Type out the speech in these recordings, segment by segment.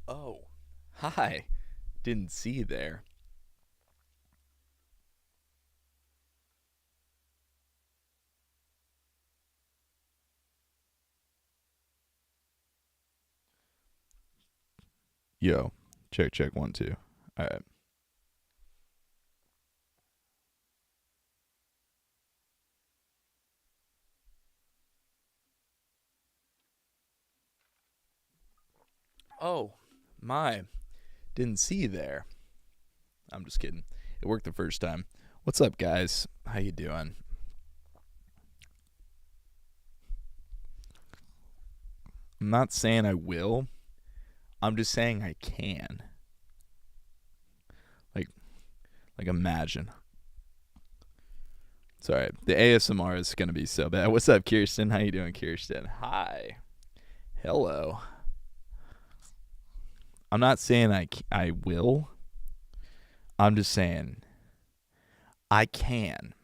Oh, hi. Didn't see you there. Yo, check, check, 1, 2. All right. Oh, my. Didn't see you there. I'm just kidding. It worked the first time. What's up, guys? How you doing? I'm not saying I will. I'm just saying I can. Like, like imagine. Sorry, the ASMR is gonna be so bad. What's up, Kirsten? How you doing, Kirsten? Hi. Hello. I'm not saying I will. I'm just saying I can.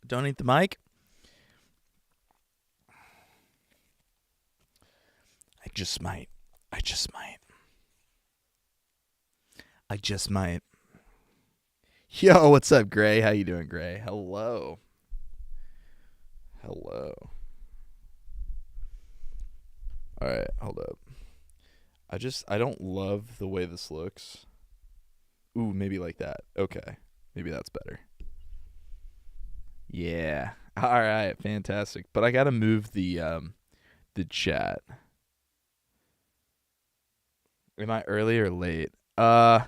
Don't eat the mic. I just might. I just might. I just might. Yo, what's up, Gray? How you doing, Gray? Hello. Hello. All right, hold up. I don't love the way this looks. Ooh, maybe like that. Okay. Maybe that's better. Yeah. All right, fantastic. But I got to move the chat. Am I early or late? Uh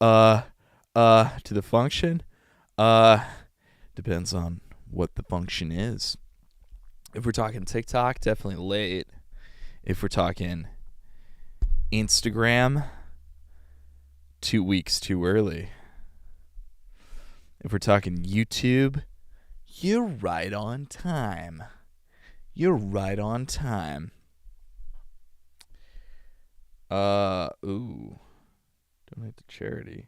to the function? Uh Depends on what the function is. If we're talking TikTok, definitely late. If we're talking Instagram, 2 weeks too early. If we're talking YouTube, you're right on time. You're right on time. Ooh. Donate to charity.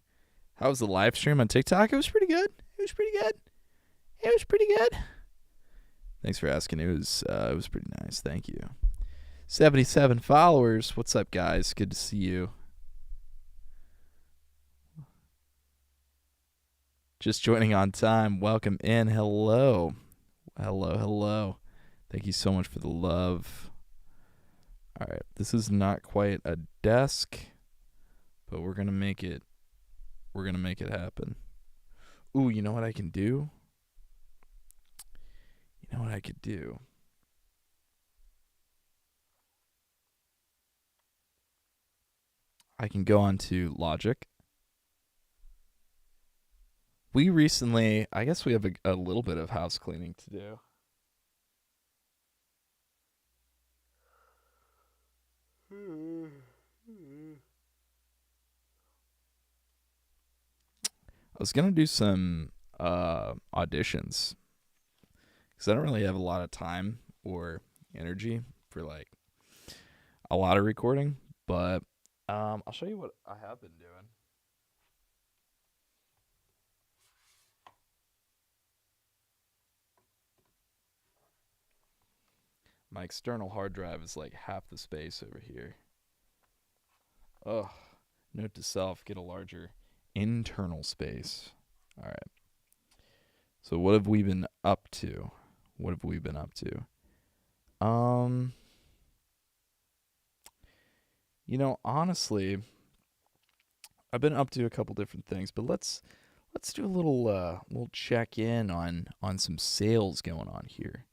How was the live stream on TikTok? It was pretty good. It was pretty good. It was pretty good. Thanks for asking. It was pretty nice. Thank you. 77 followers. What's up, guys? Good to see you. Just joining on time. Welcome in. Hello. Hello, hello. Thank you so much for the love. All right. This is not quite a desk, but we're going to make it happen. Ooh, you know what I can do? You know what I could do? I can go on to Logic. We recently, I guess we have a little bit of house cleaning to do. I was gonna do some auditions because I don't really have a lot of time or energy for like a lot of recording. But I'll show you what I have been doing. My external hard drive is like half the space over here. Ugh. Note to self: get a larger internal space. All right. So what have we been up to? What have we been up to? Um, honestly, I've been up to a couple different things, but let's do a little check in on some sales going on here.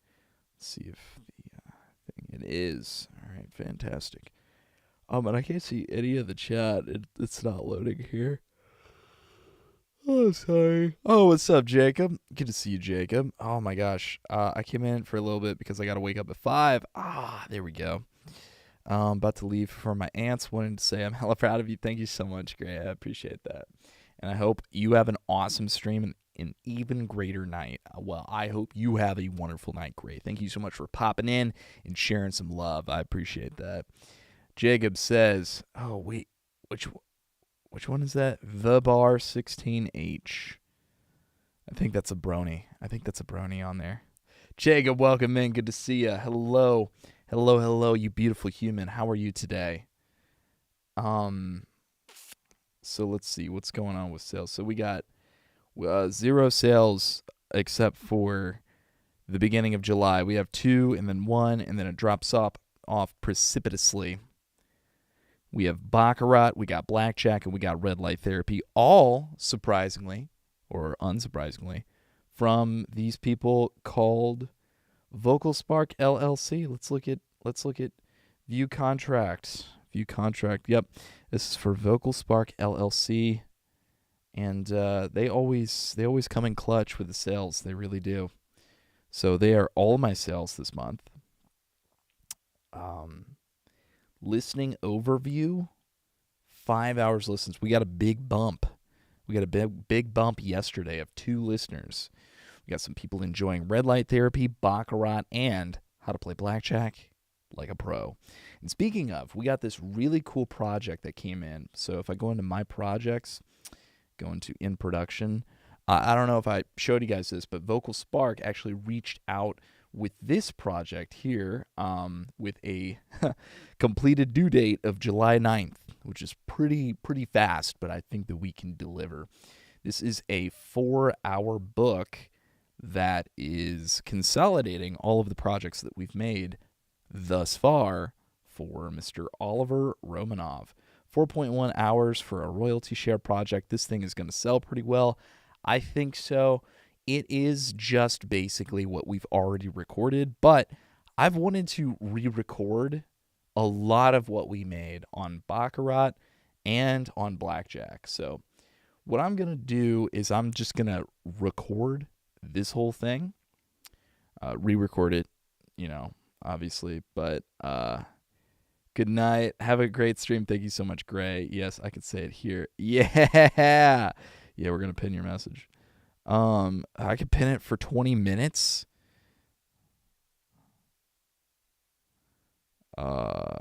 Let's see if the thing it is. All right, fantastic. And I can't see any of the chat. It's not loading here. Oh, sorry. Oh, what's up, Jacob? Good to see you, Jacob. Oh my gosh. I came in for a little bit because I got to wake up at 5. There we go. About to leave for my aunt's. Wanted to say I'm hella proud of you. Thank you so much, Gray. I appreciate that. And I hope you have an awesome stream and an even greater night. Well, I hope you have a wonderful night, Gray. Thank you so much for popping in and sharing some love. I appreciate that. Jacob says, oh, wait, which one is that? The Bar 16H. I think that's a brony. I think that's a brony on there. Jacob, welcome in. Good to see you. Hello. Hello, hello, you beautiful human. How are you today? Um, so let's see what's going on with sales. So we got zero sales except for the beginning of July. We have 2 and then 1, and then it drops off precipitously. We have Baccarat, we got Blackjack, and we got Red Light Therapy, all surprisingly or unsurprisingly from these people called Vocal Spark LLC. Let's look at view contract. View contract. Yep, this is for Vocal Spark LLC, and they always come in clutch with the sales. They really do. So they are all my sales this month. Listening overview, 5 hours listens. We got a big bump. We got a big bump yesterday of 2 listeners. We got some people enjoying Red Light Therapy, Baccarat, and how to play blackjack like a pro. And speaking of, we got this really cool project that came in. So if I go into my projects, go into in production, I don't know if I showed you guys this, but Vocal Spark actually reached out with this project here with a completed due date of July 9th, which is pretty fast, but I think that we can deliver. This is a 4-hour book that is consolidating all of the projects that we've made thus far for Mr. Oliver Romanov. 4.1 hours for a royalty share project. This thing is going to sell pretty well. I think so. It is just basically what we've already recorded, but I've wanted to re-record a lot of what we made on Baccarat and on Blackjack. So what I'm going to do is I'm just going to record this whole thing, re-record it, obviously, but good night. Have a great stream. Thank you so much, Gray. Yes, I could say it here. Yeah. Yeah, we're going to pin your message. I could pin it for 20 minutes. There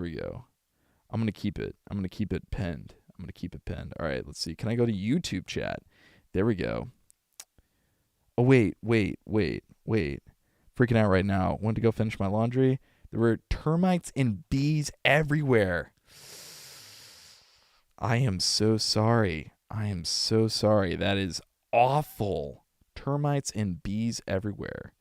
we go. I'm going to keep it. I'm going to keep it pinned. All right, let's see. Can I go to YouTube chat? There we go. Oh, wait. Freaking out right now. Went to go finish my laundry. There were termites and bees everywhere. I am so sorry. That is awful. Termites and bees everywhere.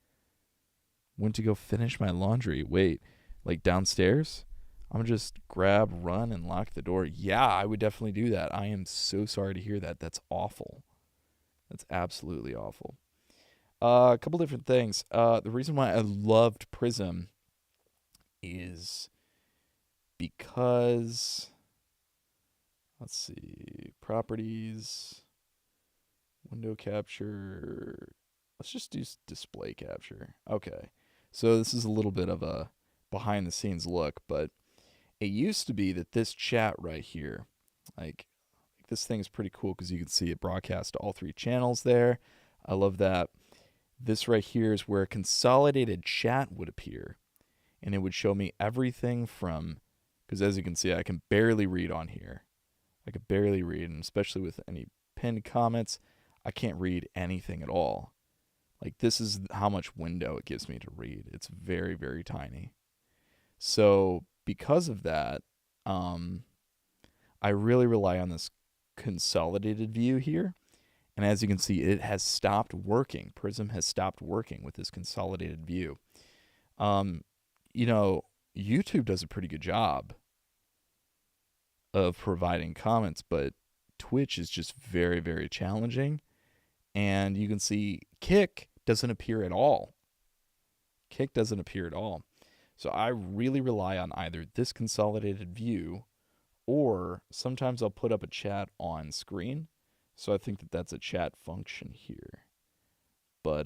Went to go finish my laundry. Wait, like downstairs? I'm going to just grab, run, and lock the door. Yeah, I would definitely do that. I am so sorry to hear that. That's awful. That's absolutely awful. A couple different things. The reason why I loved Prism is because, let's see, properties, window capture. Let's just do display capture. Okay. So this is a little bit of a behind the scenes look, but it used to be that this chat right here, like this thing is pretty cool because you can see it broadcast to all 3 channels there. I love that. This right here is where a consolidated chat would appear, and it would show me everything from, because as you can see, I can barely read on here. I could barely read, and especially with any pinned comments, I can't read anything at all. Like, this is how much window it gives me to read. It's very, very tiny. So because of that, I really rely on this consolidated view here. And as you can see, it has stopped working. Prism has stopped working with this consolidated view. YouTube does a pretty good job of providing comments, but Twitch is just very, very challenging. And you can see Kick doesn't appear at all. So I really rely on either this consolidated view, or sometimes I'll put up a chat on screen. So I think that that's a chat function here. But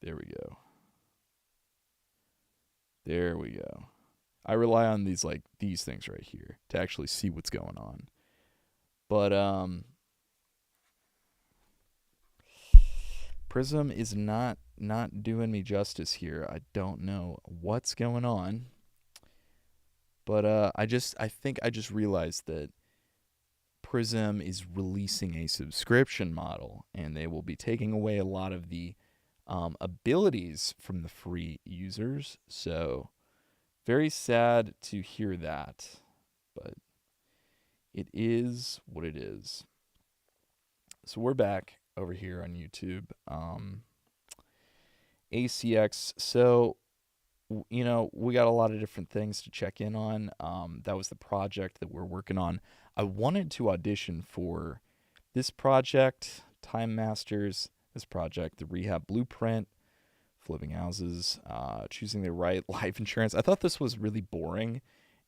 there we go. I rely on these things right here to actually see what's going on. But Prism is not doing me justice here. I don't know what's going on. But I think I just realized that Prism is releasing a subscription model, and they will be taking away a lot of the abilities from the free users. So very sad to hear that, but it is what it is. So we're back over here on YouTube. ACX. So we got a lot of different things to check in on. That was the project that we're working on. I wanted to audition for this project, Time Masters, this project, the Rehab Blueprint, flipping houses, choosing the right life insurance. I thought this was really boring,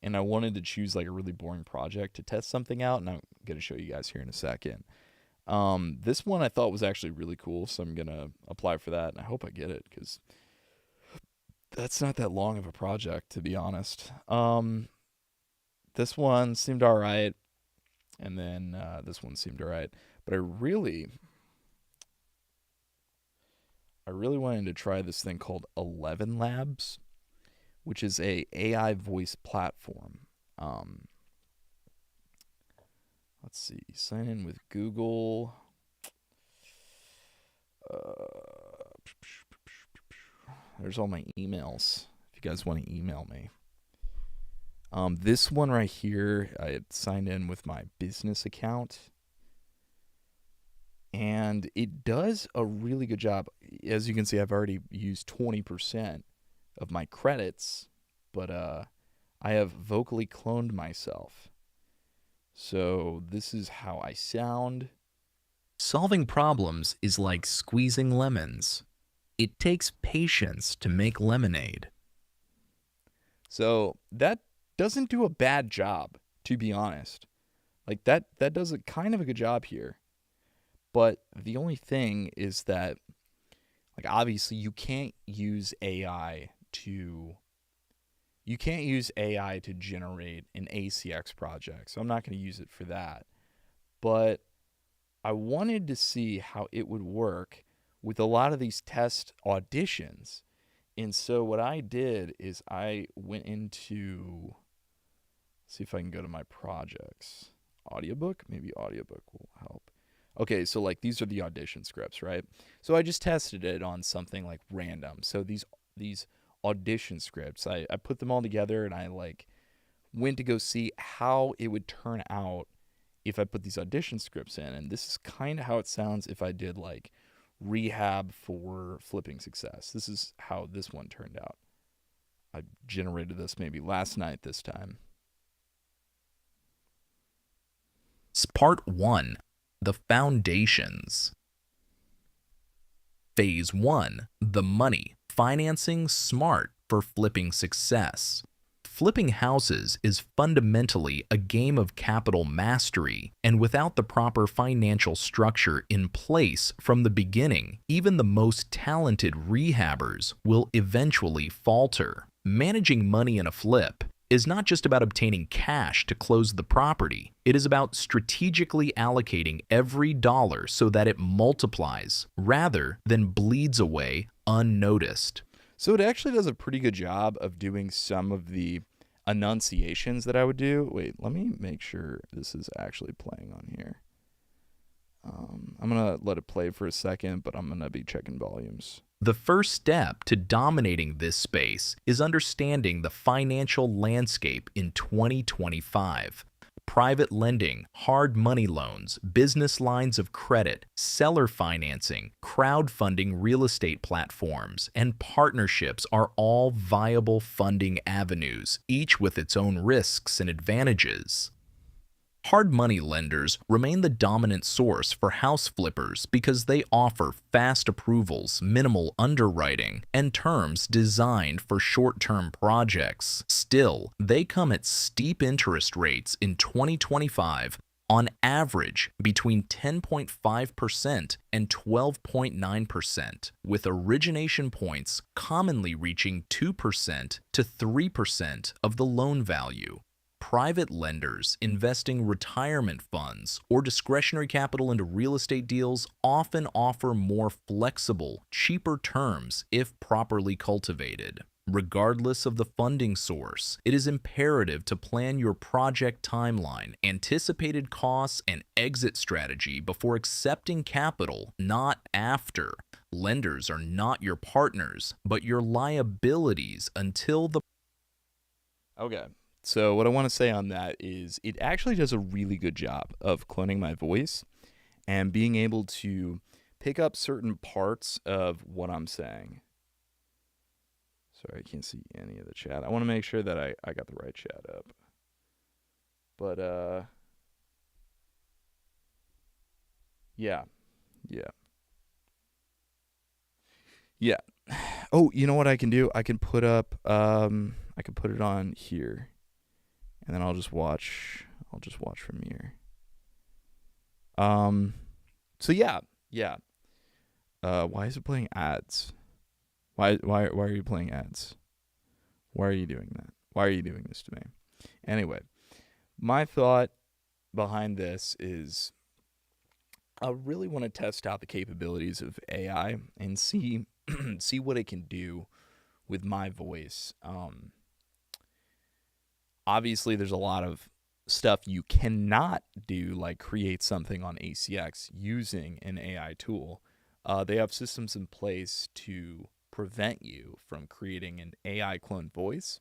and I wanted to choose like a really boring project to test something out, and I'm going to show you guys here in a second. This one I thought was actually really cool, so I'm going to apply for that, and I hope I get it, because that's not that long of a project, to be honest. This one seemed all right, and then this one seemed all right. But I really wanted to try this thing called 11 Labs, which is a AI voice platform. Let's see, sign in with Google. There's all my emails, if you guys want to email me. This one right here, I had signed in with my business account, and it does a really good job. As you can see, I've already used 20% of my credits, but I have vocally cloned myself. So this is how I sound. Solving problems is like squeezing lemons. It takes patience to make lemonade. So that doesn't do a bad job, to be honest. Like that does a kind of a good job here. But the only thing is that, like, obviously you can't use AI to generate an ACX project. So I'm not going to use it for that. But I wanted to see how it would work with a lot of these test auditions. And so what I did is I went into, see if I can go to my projects. Audiobook? Maybe audiobook will help. Okay, so like these are the audition scripts, right? So I just tested it on something like random. So these audition scripts, I put them all together, and I like went to go see how it would turn out if I put these audition scripts in. And this is kind of how it sounds if I did like rehab for flipping success. This is how this one turned out. I generated this maybe last night this time. Part 1. The Foundations. Phase 1. The Money. Financing smart for flipping success. Flipping houses is fundamentally a game of capital mastery, and without the proper financial structure in place from the beginning, even the most talented rehabbers will eventually falter. Managing money in a flip is not just about obtaining cash to close the property. It is about strategically allocating every dollar so that it multiplies rather than bleeds away unnoticed. So it actually does a pretty good job of doing some of the enunciations that I would do. Wait, let me make sure this is actually playing on here. I'm going to let it play for a second, but I'm going to be checking volumes. The first step to dominating this space is understanding the financial landscape in 2025. Private lending, hard money loans, business lines of credit, seller financing, crowdfunding real estate platforms, and partnerships are all viable funding avenues, each with its own risks and advantages. Hard money lenders remain the dominant source for house flippers because they offer fast approvals, minimal underwriting, and terms designed for short-term projects. Still, they come at steep interest rates in 2025, on average between 10.5% and 12.9%, with origination points commonly reaching 2% to 3% of the loan value. Private lenders investing retirement funds or discretionary capital into real estate deals often offer more flexible, cheaper terms if properly cultivated. Regardless of the funding source, it is imperative to plan your project timeline, anticipated costs, and exit strategy before accepting capital, not after. Lenders are not your partners, but your liabilities until the Okay. So what I want to say on that is it actually does a really good job of cloning my voice and being able to pick up certain parts of what I'm saying. Sorry, I can't see any of the chat. I want to make sure that I got the right chat up. But yeah. Yeah. Yeah. Oh, you know what I can do? I can put up I can put it on here. And then I'll just watch from here. So yeah. Yeah. Why is it playing ads? Why are you playing ads? Why are you doing that? Why are you doing this to me? Anyway, my thought behind this is I really want to test out the capabilities of AI and see see what it can do with my voice. Obviously, there's a lot of stuff you cannot do, like create something on ACX using an AI tool. They have systems in place to prevent you from creating an AI clone voice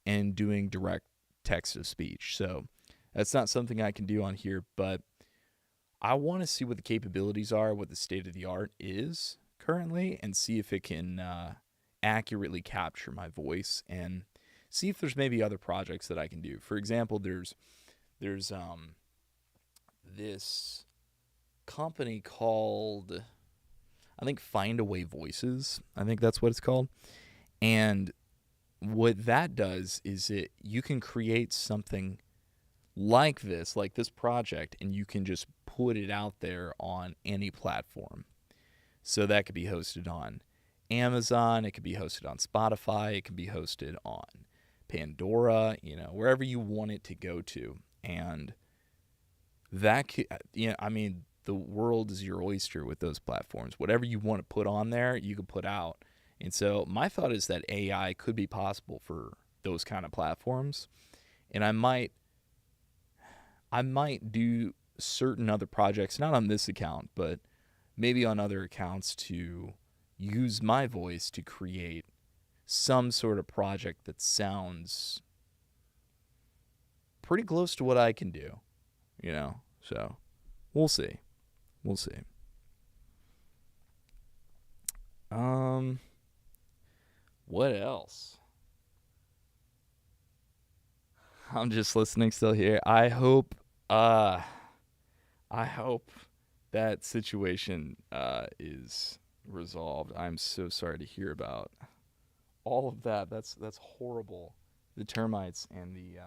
and doing direct text to speech. So that's not something I can do on here, but I want to see what the capabilities are, what the state of the art is currently, and see if it can accurately capture my voice and see if there's maybe other projects that I can do. For example, there's this company called, I think, Find Away Voices. I think that's what it's called. And what that does is you can create something like this project, and you can just put it out there on any platform. So that could be hosted on Amazon, it could be hosted on Spotify, it could be hosted on Pandora, wherever you want it to go to. And that could, I mean, the world is your oyster with those platforms. Whatever you want to put on there, you can put out. And so my thought is that AI could be possible for those kind of platforms. And I might do certain other projects, not on this account, but maybe on other accounts, to use my voice to create some sort of project that sounds pretty close to what I can do, So we'll see. We'll see. What else? I'm just listening still here. I hope that situation is resolved. I'm so sorry to hear about all of that. That's horrible. The termites and the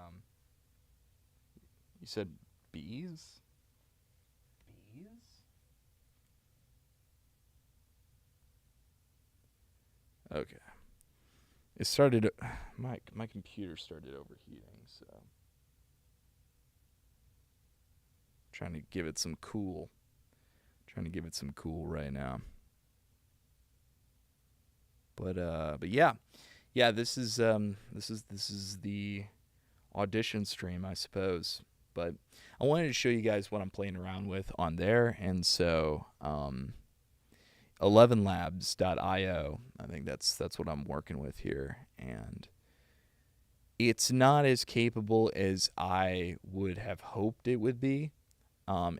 you said bees? Bees? Okay. It started my computer started overheating, so trying to give it some cool. Trying to give it some cool right now. But yeah. Yeah, this is the audition stream, I suppose. But I wanted to show you guys what I'm playing around with on there, and so 11labs.io, I think that's what I'm working with here, and it's not as capable as I would have hoped it would be.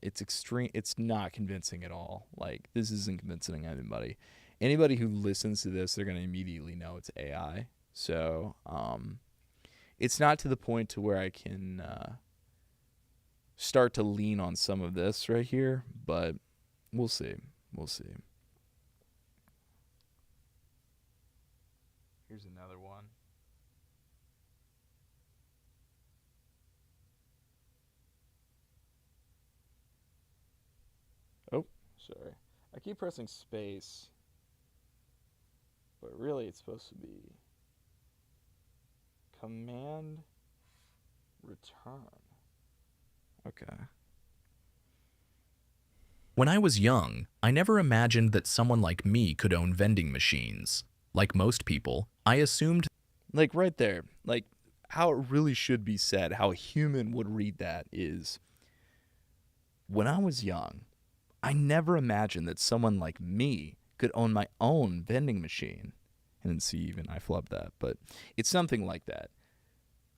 It's extreme. It's not convincing at all. Like, this isn't convincing anybody. Anybody who listens to this, they're gonna immediately know it's AI. So it's not to the point to where I can start to lean on some of this right here, but we'll see. We'll see. Here's another one. Oh, sorry. I keep pressing space, but really it's supposed to be command return. Okay. When I was young, I never imagined that someone like me could own vending machines. Like most people, I assumed Like right there, like how it really should be said, how a human would read that is, when I was young, I never imagined that someone like me could own my own vending machine. And see, even I flubbed that, but it's something like that.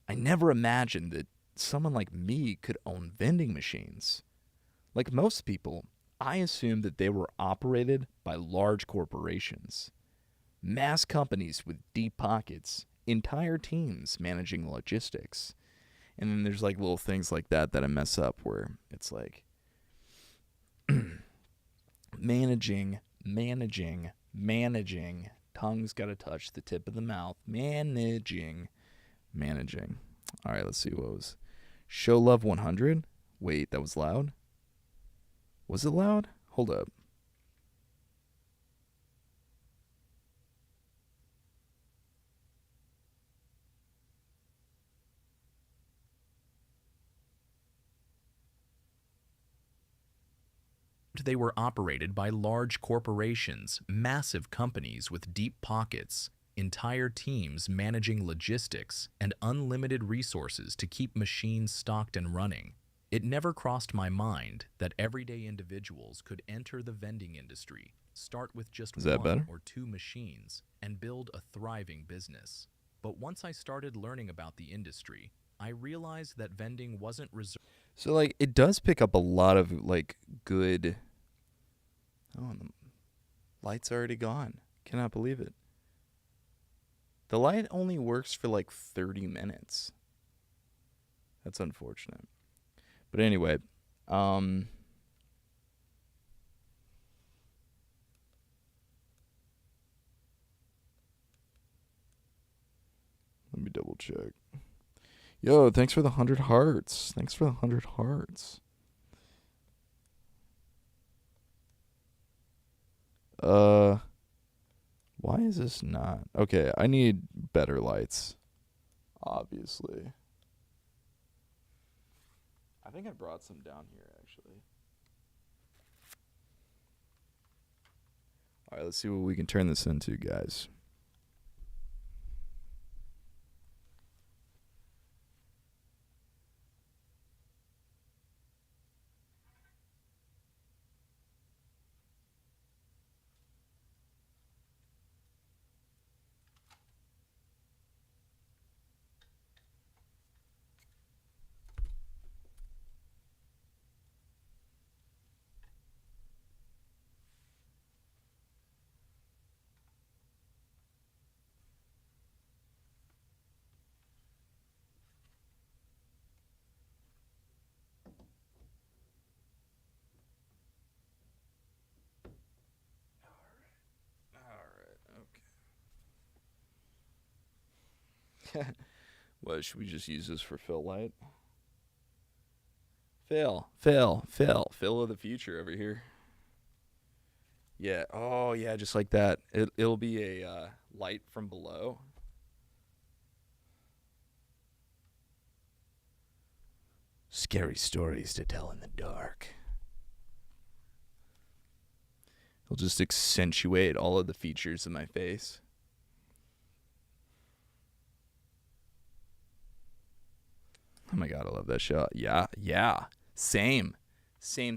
I never imagined that someone like me could own vending machines. Like most people, I assumed that they were operated by large corporations, mass companies with deep pockets, entire teams managing logistics. And then there's like little things like that I mess up where it's like managing. Tongue's got to touch the tip of the mouth. Managing. All right, let's see what was. Show Love 100. Wait, that was loud? Was it loud? Hold up. they were operated by large corporations, massive companies with deep pockets, entire teams managing logistics, and unlimited resources to keep machines stocked and running. It never crossed my mind that everyday individuals could enter the vending industry, start with just Is that one better? or two machines, and build a thriving business. But once I started learning about the industry, I realized that vending wasn't reserved. So like it does pick up a lot of like good. Oh, and the light's already gone. Cannot believe it. The light only works for like 30 minutes. That's unfortunate. But anyway, um let me double check. Yo, thanks for the 100 hearts. Thanks for the 100 hearts. Uh why is this not? Okay, I need better lights. Obviously. I think I brought some down here actually. All right, let's see what we can turn this into, guys. All right. Okay. What, should we just use this for fill light? Phil of the future over here. Yeah. Oh, yeah, just like that. It'll be a light from below. Scary stories to tell in the dark. It'll just accentuate all of the features of my face. Oh my god, I love that show. Yeah. Same. Same.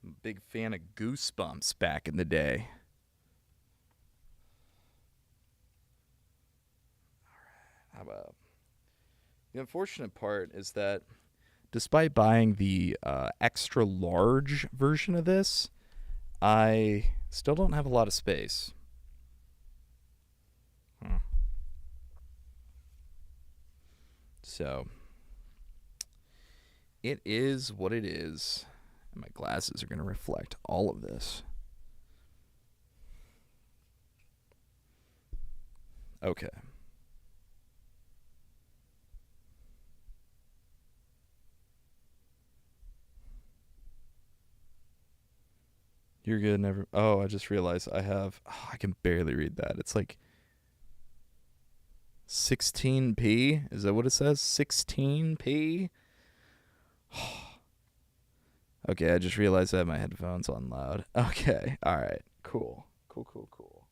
I'm a big fan of Goosebumps back in the day. How about? The unfortunate part is that despite buying the extra large version of this, I still don't have a lot of space. So, it is what it is. And my glasses are going to reflect all of this. Okay. You're good. Never. Oh, I just realized I have. Oh, I can barely read that. It's like 16p. Is that what it says? 16p. Okay, I just realized I have my headphones on loud. Okay. All right. Cool. Cool, cool, cool.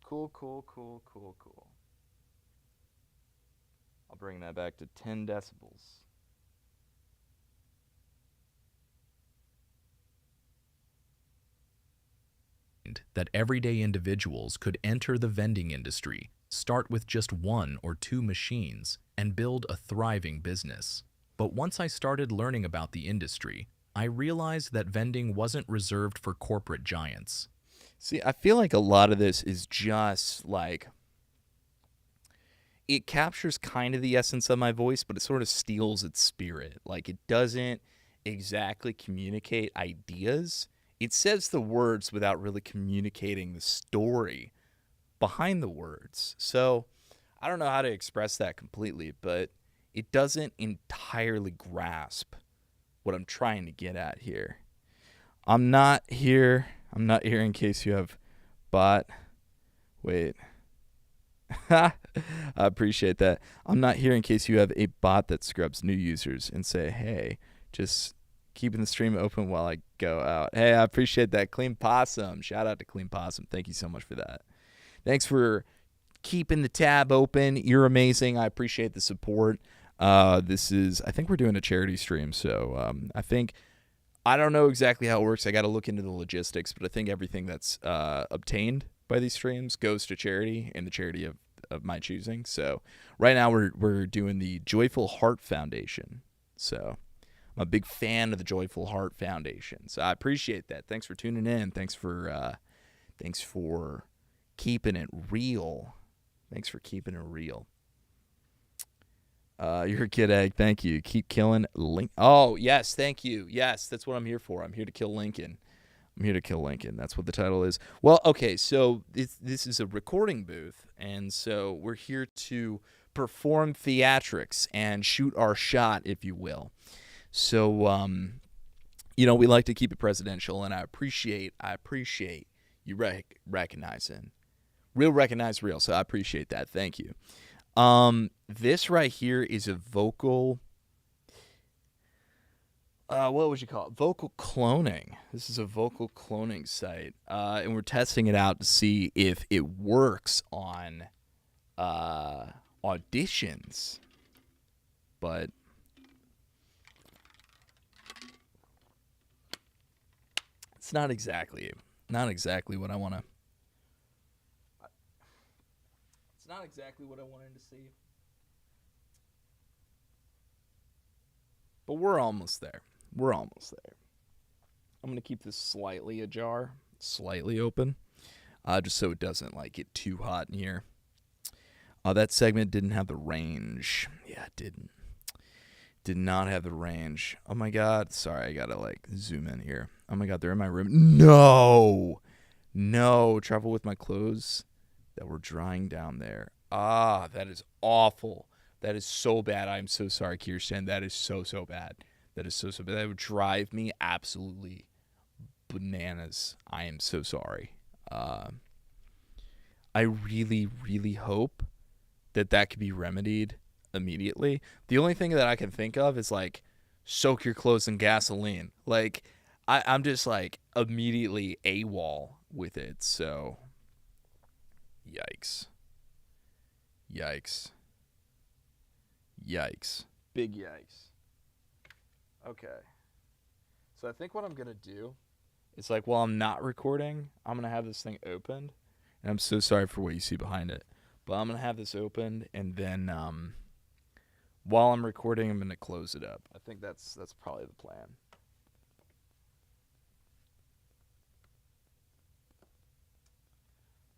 Cool, cool, cool, cool, cool. I'll bring that back to 10 decibels. That everyday individuals could enter the vending industry, start with just 1 or 2 machines, and build a thriving business. But once I started learning about the industry, I realized that vending wasn't reserved for corporate giants. See, I feel like a lot of this is just like it captures kind of the essence of my voice, but it sort of steals its spirit. Like it doesn't exactly communicate ideas. It says the words without really communicating the story behind the words. So I don't know how to express that completely, but it doesn't entirely grasp what I'm trying to get at here. I'm not here in case you have bought. Wait. I appreciate that. I'm not here in case you have a bot that scrubs new users and say, hey, just keeping the stream open while I go out. Hey, I appreciate that. Clean Possum. Shout out to Clean Possum. Thank you so much for that. Thanks for keeping the tab open. You're amazing. I appreciate the support. I think we're doing a charity stream. So I don't know exactly how it works. I got to look into the logistics, but I think everything that's obtained by these streams goes to charity and the charity of my choosing. So right now we're doing the Joyful Heart Foundation. So I'm a big fan of the Joyful Heart Foundation. So I appreciate that. Thanks for tuning in. Thanks for keeping it real. Thanks for keeping it real. You're a kid egg. Thank you. Keep killing Link. Oh, yes. Thank you. Yes, that's what I'm here for. I'm here to kill Lincoln. That's what the title is. Well, okay, so this is a recording booth, and so we're here to perform theatrics and shoot our shot, if you will. So, we like to keep it presidential, and I appreciate you recognizing. Real recognize real, so I appreciate that. Thank you. This right here is a vocal... what would you call it? Vocal cloning. This is a vocal cloning site, and we're testing it out to see if it works on auditions. But it's not exactly what I want to. It's not exactly what I wanted to see. But we're almost there. I'm going to keep this slightly ajar, slightly open, just so it doesn't get too hot in here. That segment didn't have the range. Yeah, it didn't. Did not have the range. Oh my God. Sorry, I got to zoom in here. Oh my God, they're in my room. No. Travel with my clothes that were drying down there. That is awful. That is so bad. I'm so sorry, Kirsten. That is so bad. That is so bad. That would drive me absolutely bananas. I am so sorry. I really, really hope that could be remedied immediately. The only thing that I can think of is soak your clothes in gasoline. I'm just immediately AWOL with it. So, yikes. Big yikes. Okay. So I think what I'm going to do is while I'm not recording, I'm going to have this thing opened. And I'm so sorry for what you see behind it. But I'm going to have this opened, and then while I'm recording, I'm going to close it up. I think that's probably the plan.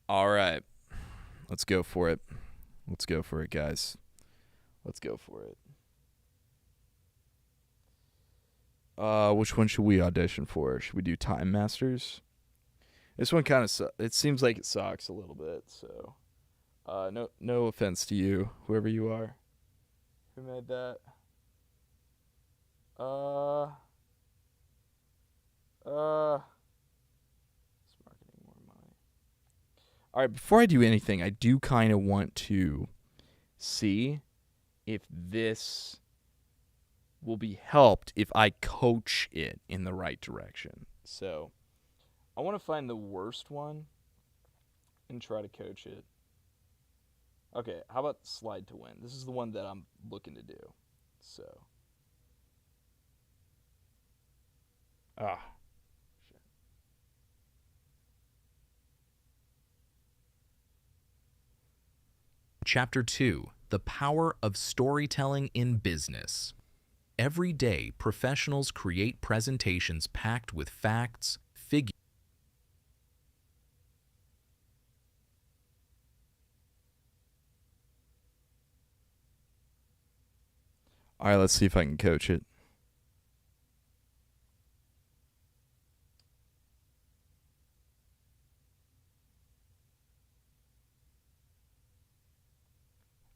All right. Let's go for it. Guys. Let's go for it. Which one should we audition for? Should we do Time Masters? This one kind of it seems like it sucks a little bit, so no offense to you, whoever you are. Who made that? It's marketing more money. All right, before I do anything, I do kind of want to see if this will be helped if I coach it in the right direction. So I want to find the worst one and try to coach it. Okay, how about slide to win? This is the one that I'm looking to do. So, ah, shit. Chapter 2: The Power of Storytelling in Business. Every day, professionals create presentations packed with facts, figures. All right, let's see if I can coach it.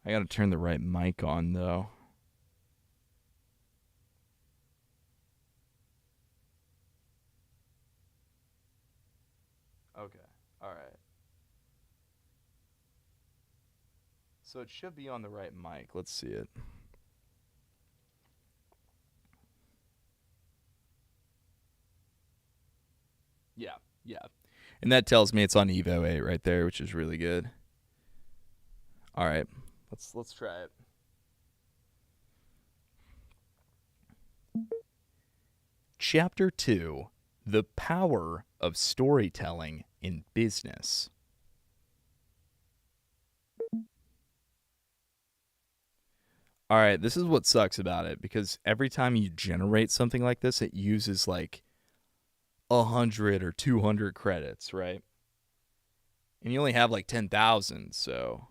I got to turn the right mic on, though. Okay, all right. So it should be on the right mic. Let's see it. Yeah, yeah. And that tells me it's on Evo 8 right there, which is really good. All right, let's try it. Chapter 2: The Power of Storytelling in Business. All right, this is what sucks about it, because every time you generate something like this, it uses like 100 or 200 credits, right? And you only have like 10,000, so.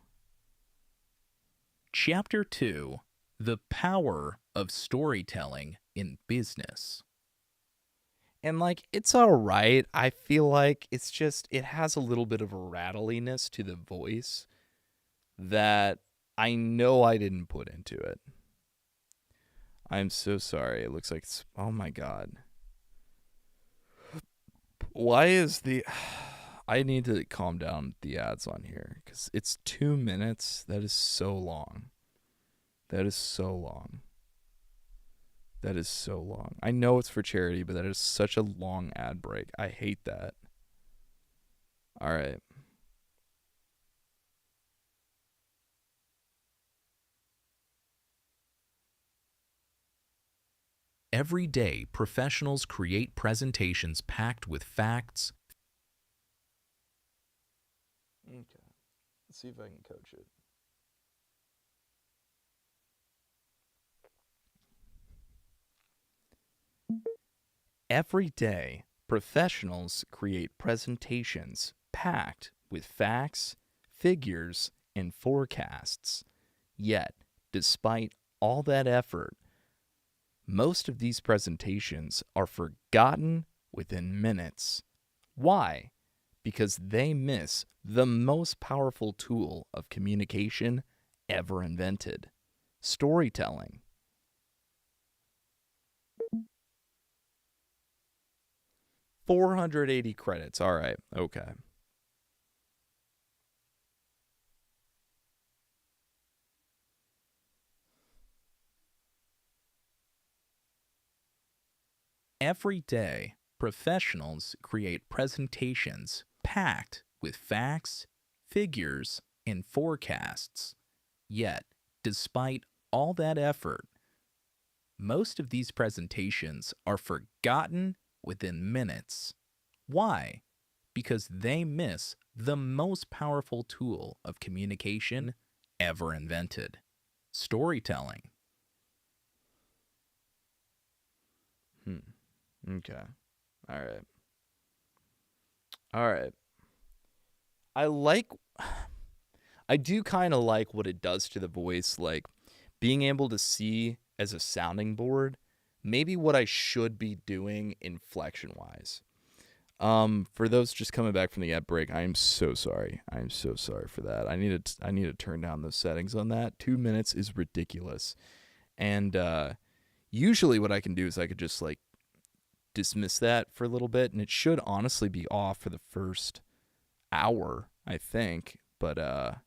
Chapter 2: The Power of Storytelling in Business. And like, it's all right. I feel like it's just, it has a little bit of a rattliness to the voice that I know I didn't put into it. I'm so sorry. It looks like it's, oh my God. Why is the, I need to calm down the ads on here because it's 2 minutes. That is so long. That is so long. That is so long. I know it's for charity, but that is such a long ad break. I hate that. All right. Every day, professionals create presentations packed with facts. Okay. Let's see if I can coach it. Every day, professionals create presentations packed with facts, figures, and forecasts. Yet, despite all that effort, most of these presentations are forgotten within minutes. Why? Because they miss the most powerful tool of communication ever invented: storytelling. 480 credits. All right. Okay. Every day, professionals create presentations packed with facts, figures, and forecasts. Yet, despite all that effort, most of these presentations are forgotten within minutes. Why? Because they miss the most powerful tool of communication ever invented: storytelling. Okay. All right. All right. I like I do kind of like what it does to the voice, like being able to see as a sounding board maybe what I should be doing inflection wise. For those just coming back from the ad break, I am so sorry. I am so sorry for that. I need to turn down those settings on that. 2 minutes is ridiculous. And usually what I can do is I could just like dismiss that for a little bit, and it should honestly be off for the first hour, I think. But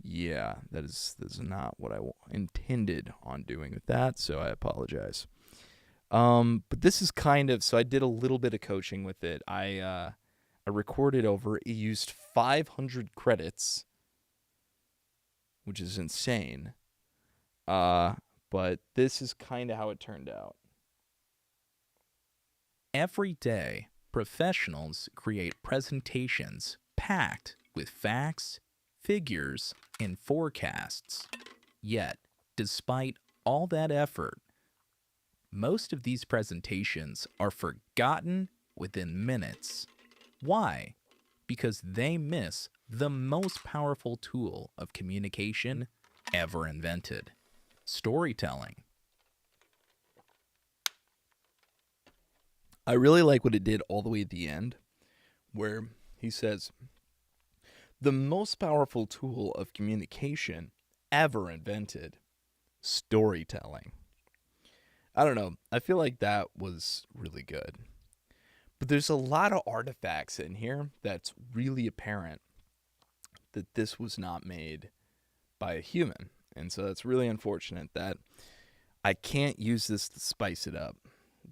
yeah, that is not what I intended on doing with that, so I apologize. But this is kind of so I did a little bit of coaching with it. I recorded over. It used 500 credits, which is insane. Uh, but this is kind of how it turned out. Every day, professionals create presentations packed with facts, figures, and forecasts. Yet, despite all that effort, most of these presentations are forgotten within minutes. Why? Because they miss the most powerful tool of communication ever invented: storytelling. I really like what it did all the way at the end, where he says, the most powerful tool of communication ever invented: storytelling. I don't know. I feel like that was really good. But there's a lot of artifacts in here that's really apparent that this was not made by a human. And so it's really unfortunate that I can't use this to spice it up.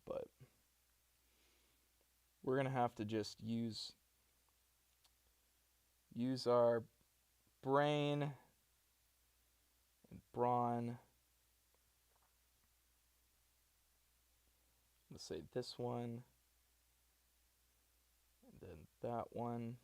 But we're going to have to just use our brain and brawn. Let's say this one, and then that one.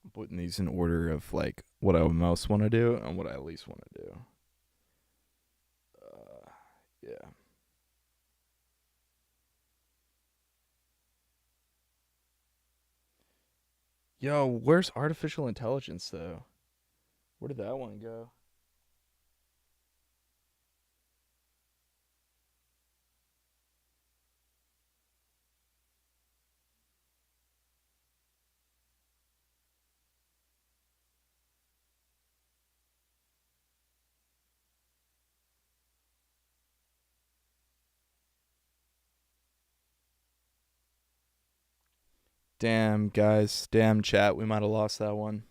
I'm putting these in order of like what I most want to do and what I least want to do. Yeah. Yo, where's artificial intelligence though? Where did that one go? Damn, guys. Damn, chat. We might have lost that one.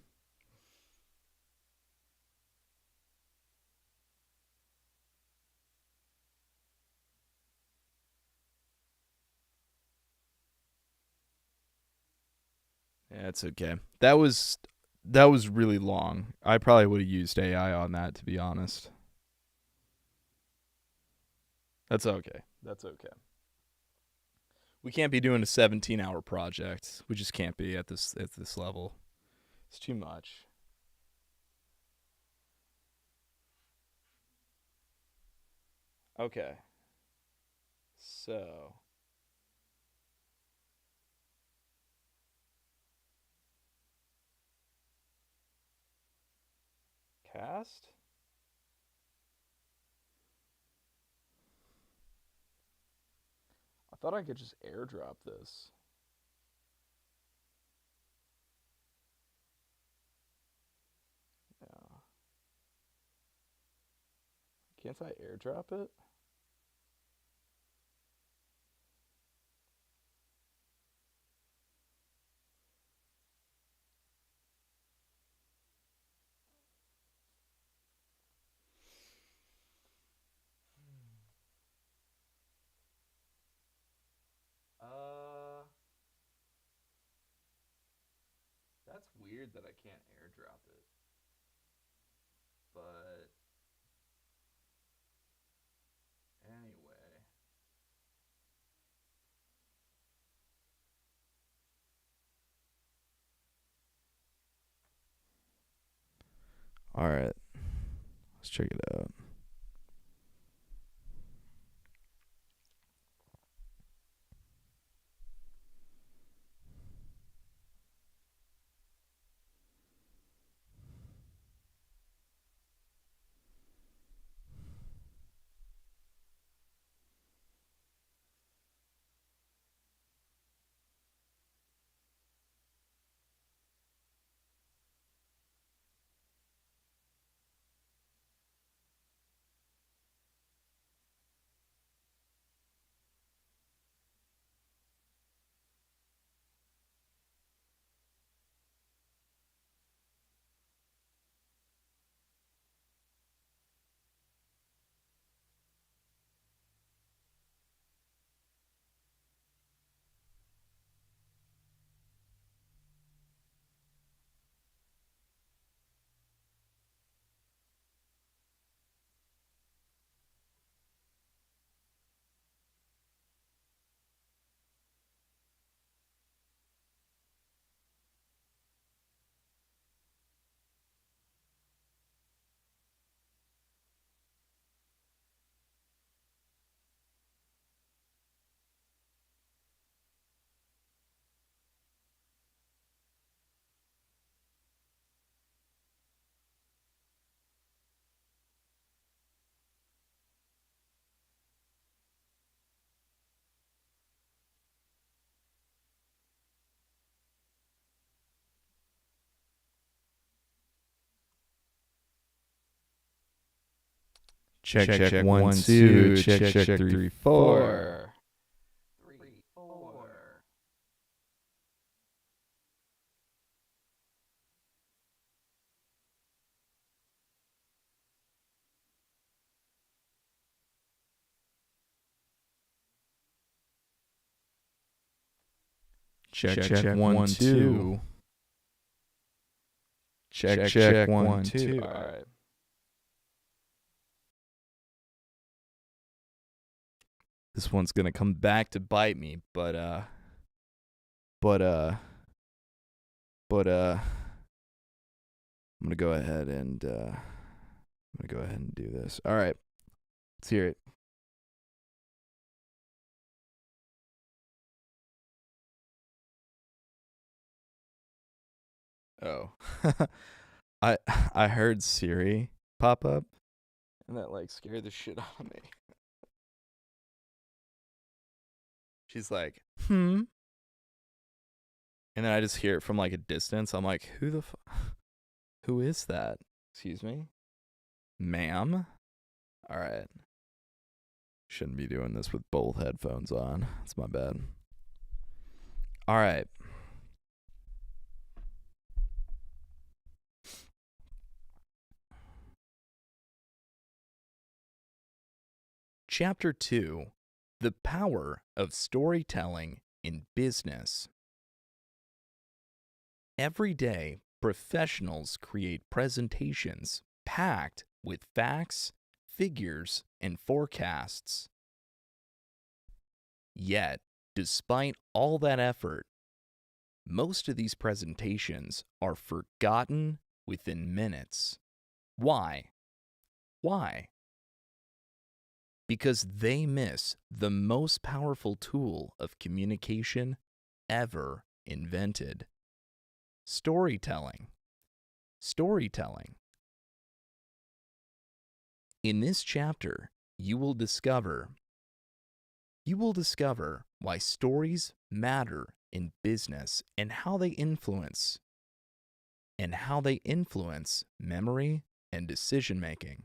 Yeah, it's okay. That was really long. I probably would have used AI on that, to be honest. That's okay. That's okay. We can't be doing a 17-hour project. We just can't be at this level. It's too much. Okay. So, cast? I thought I could just airdrop this. Yeah. Can't I airdrop it? Uh, that's weird that I can't airdrop it. But anyway. All right. Let's check it out. Check, check, 1, 2, check, check, 3, 4. Check, check, 1, 2. Check, check, 1, 2. All right. This one's gonna come back to bite me, but I'm gonna go ahead and do this. All right, let's hear it. Oh, I heard Siri pop up, and that like scared the shit out of me. She's like, and then I just hear it from like a distance. I'm like, who is that? Excuse me, ma'am. All right, shouldn't be doing this with both headphones on. That's my bad. All right. Chapter 2: The Power of Storytelling in Business. Every day, professionals create presentations packed with facts, figures, and forecasts. Yet, despite all that effort, most of these presentations are forgotten within minutes. Why? Why? Because they miss the most powerful tool of communication ever invented: storytelling. Storytelling. In this chapter, you will discover why stories matter in business and how they influence memory and decision making,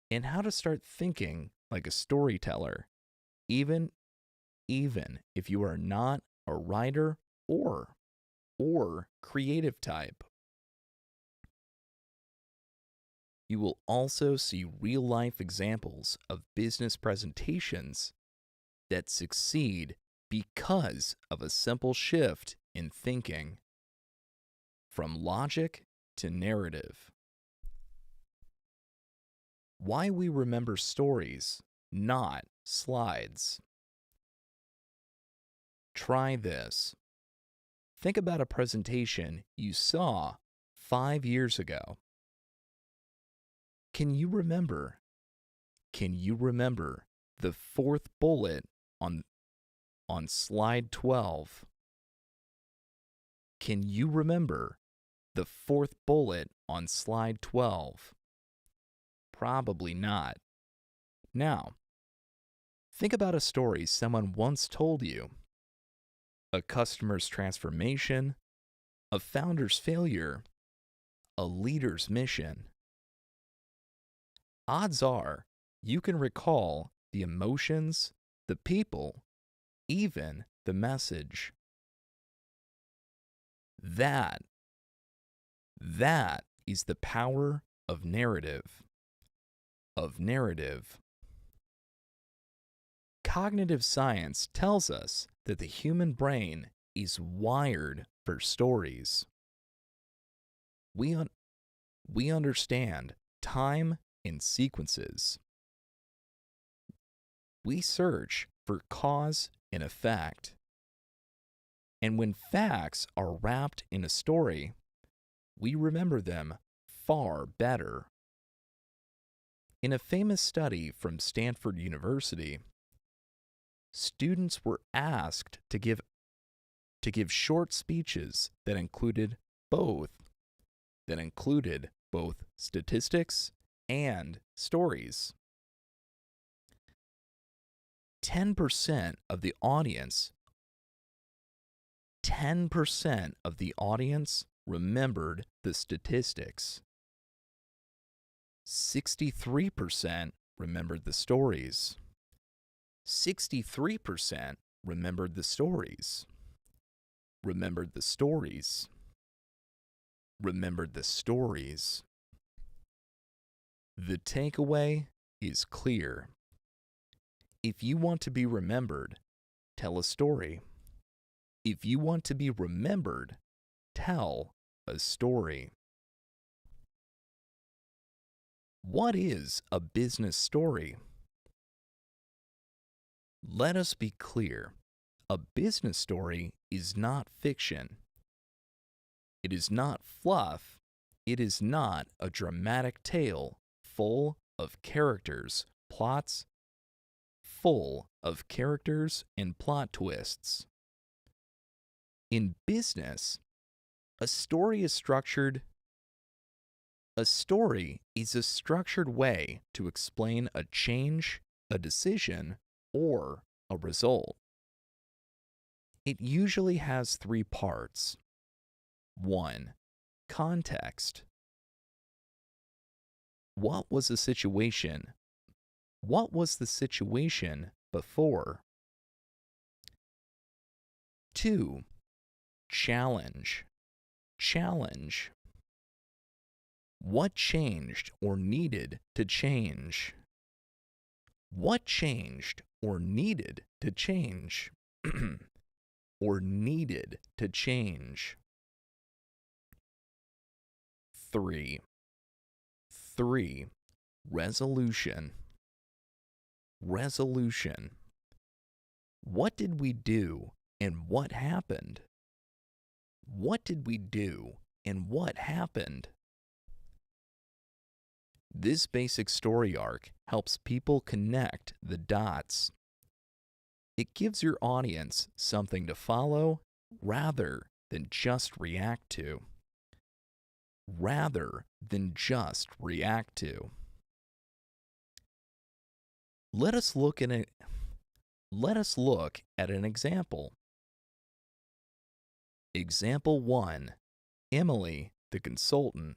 and how to start thinking like a storyteller, even if you are not a writer or creative type. You will also see real-life examples of business presentations that succeed because of a simple shift in thinking from logic to narrative. Why we remember stories, not slides. Try this. Think about a presentation you saw 5 years ago. Can you remember the fourth bullet on slide 12? Can you remember the fourth bullet on slide 12? Probably not. Now, think about a story someone once told you. A customer's transformation, a founder's failure, a leader's mission. Odds are you can recall the emotions, the people, even the message. That is the power of narrative. Cognitive science tells us that the human brain is wired for stories. We understand time in sequences. We search for cause and effect. And when facts are wrapped in a story, we remember them far better. In a famous study from Stanford University, students were asked to give short speeches that included both statistics and stories. 10% of the audience remembered the statistics. 63% remembered the stories. 63% remembered the stories. Remembered the stories. Remembered the stories. The takeaway is clear. If you want to be remembered, tell a story. If you want to be remembered, tell a story. What is a business story? Let us be clear. A business story is not fiction. It is not fluff. It is not a dramatic tale full of characters, full of characters and plot twists. In business, a story is a structured way to explain a change, a decision, or a result. It usually has three parts. 1. Context. What was the situation? What was the situation before? 2. Challenge. Challenge. What changed or needed to change? What changed or needed to change? Or needed to change? 3. Resolution. Resolution. What did we do and what happened? What did we do and what happened? This basic story arc helps people connect the dots. It gives your audience something to follow rather than just react to. Rather than just react to. Let us look at an example. Example 1. Emily, the consultant.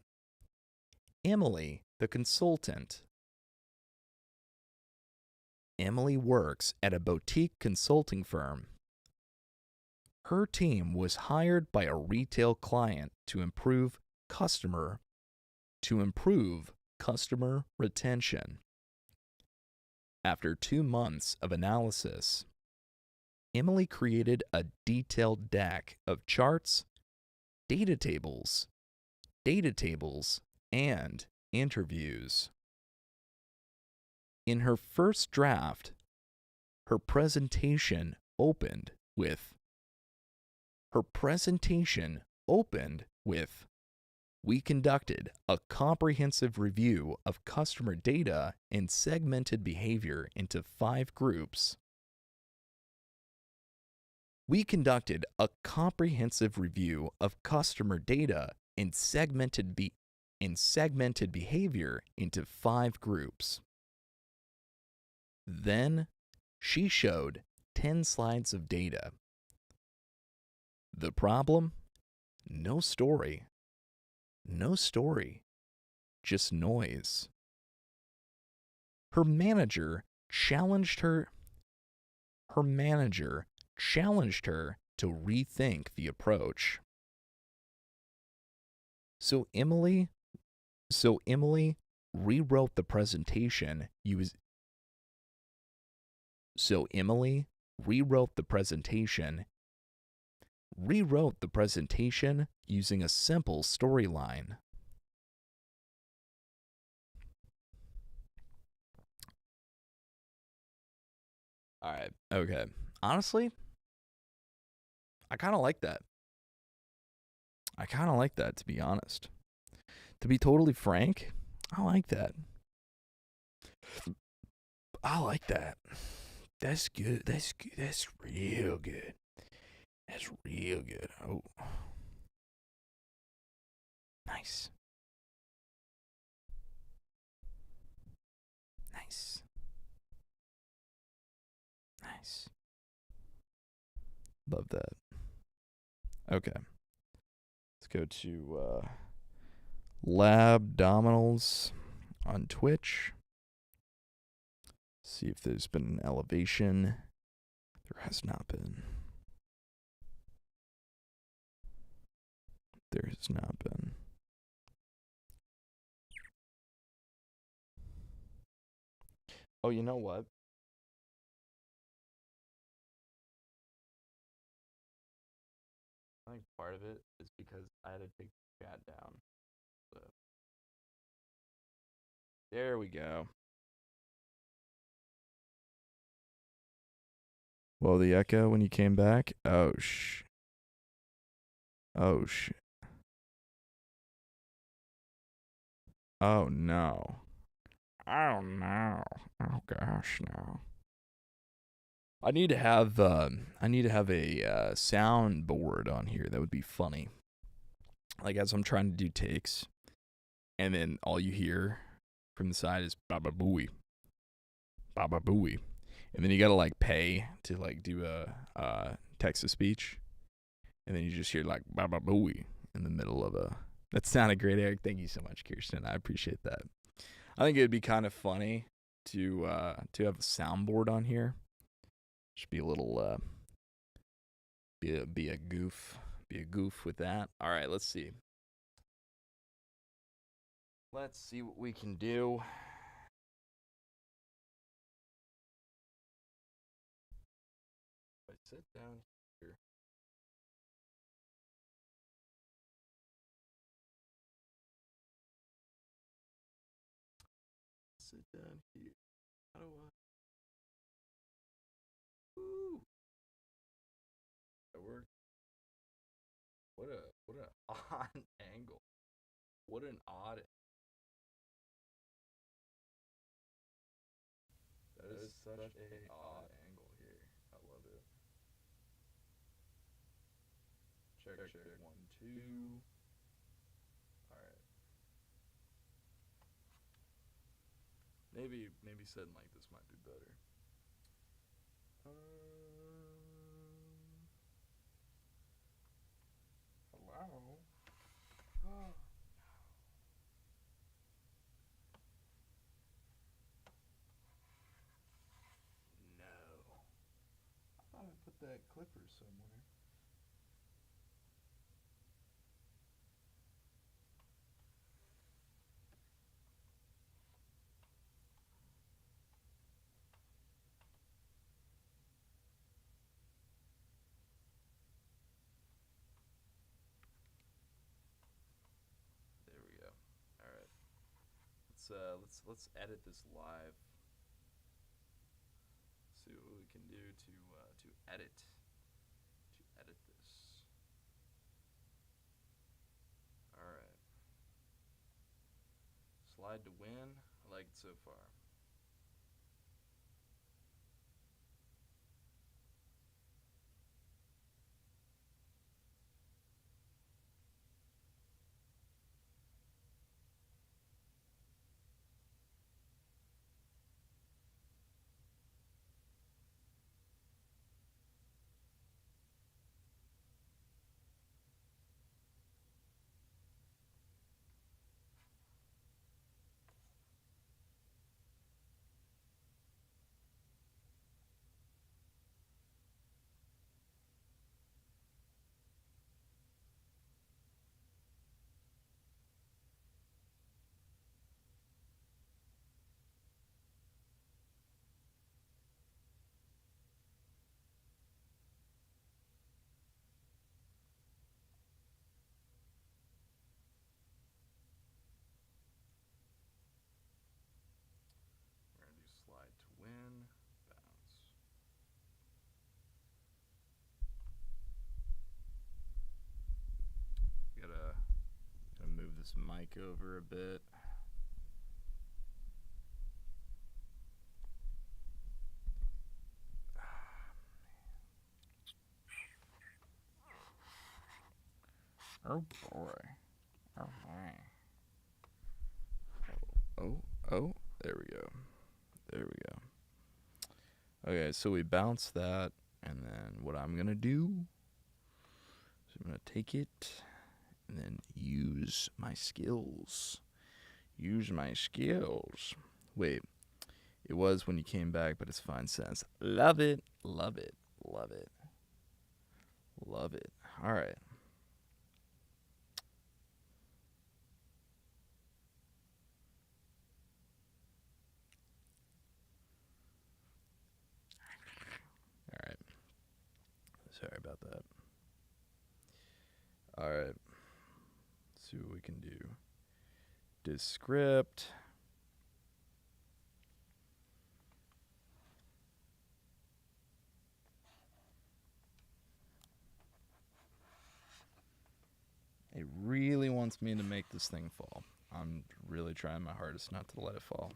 Emily, the consultant. Emily works at a boutique consulting firm. Her team was hired by a retail client to improve customer retention. After 2 months of analysis, Emily created a detailed deck of charts, data tables, and interviews. In her first draft, her presentation opened with, "We conducted a comprehensive review of customer data and segmented behavior into 5 groups." We conducted a comprehensive review of customer data and segmented behavior into 5 groups. Then she showed 10 slides of data. The problem? No story. No story. Just noise. Her manager challenged her to rethink the approach. So Emily rewrote the presentation using a simple storyline. All right, okay. Honestly, I kind of like that. To be honest. To be totally frank, I like that. That's good. That's real good. That's real good. Oh. Nice. Nice. Nice. Love that. Okay. Let's go to lab abdominals. on Twitch. See if there's been an elevation. There has not been. There has not been. Oh, you know what? I think part of it is because I had to take the chat down. So. There we go. Well, the echo when you came back. Oh sh. Oh sh. Oh no. Oh no. Oh gosh, no. I need to have a soundboard on here. That would be funny. Like as I'm trying to do takes, and then all you hear from the side is baba booey, baba booey, and then you gotta like pay to like do a text to speech, and then you just hear like baba booey in the middle of a. That sounded great, Eric. Thank you so much, Kirsten. I appreciate that. I think it'd be kind of funny to have a soundboard on here. Should be a little be a goof with that. All right, let's see. Let's see what we can do. If I sit down here. Sit down here. How do I? Woo! That works. What a odd angle. What an odd. That is such a odd angle here. I love it. Check 1 2. All right. Maybe setting like this might be better. Hello. Oh. No. I thought I put that clipper somewhere. There we go. All right. Let's edit this live. See what we can do to edit this. All right. Slide to win. I like it so far. We're gonna do slide to win. Bounce. Gotta move this mic over a bit. Oh boy. Oh boy. Oh, there we go. There we go. Okay, so we bounce that, and then what I'm gonna do is I'm gonna take it and then use my skills. Use my skills. Wait, it was when you came back, but it's fine since. Love it. Love it. Love it. Love it. All right. All right. Sorry about that. All right. Let's see what we can do. Descript. It really wants me to make this thing fall. I'm really trying my hardest not to let it fall.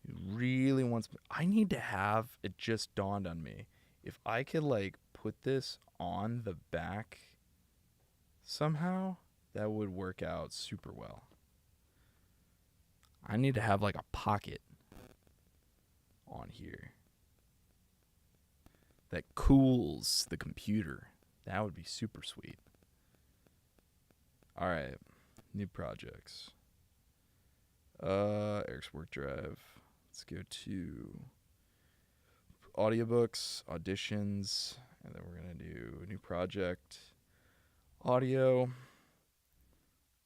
It really wants me. I need to have, it just dawned on me. If I could like put this on the back somehow, that would work out super well. I need to have like a pocket on here that cools the computer. That would be super sweet. All right, new projects. Eric's work drive. Let's go to audiobooks, auditions, and then we're gonna do a new project. Audio.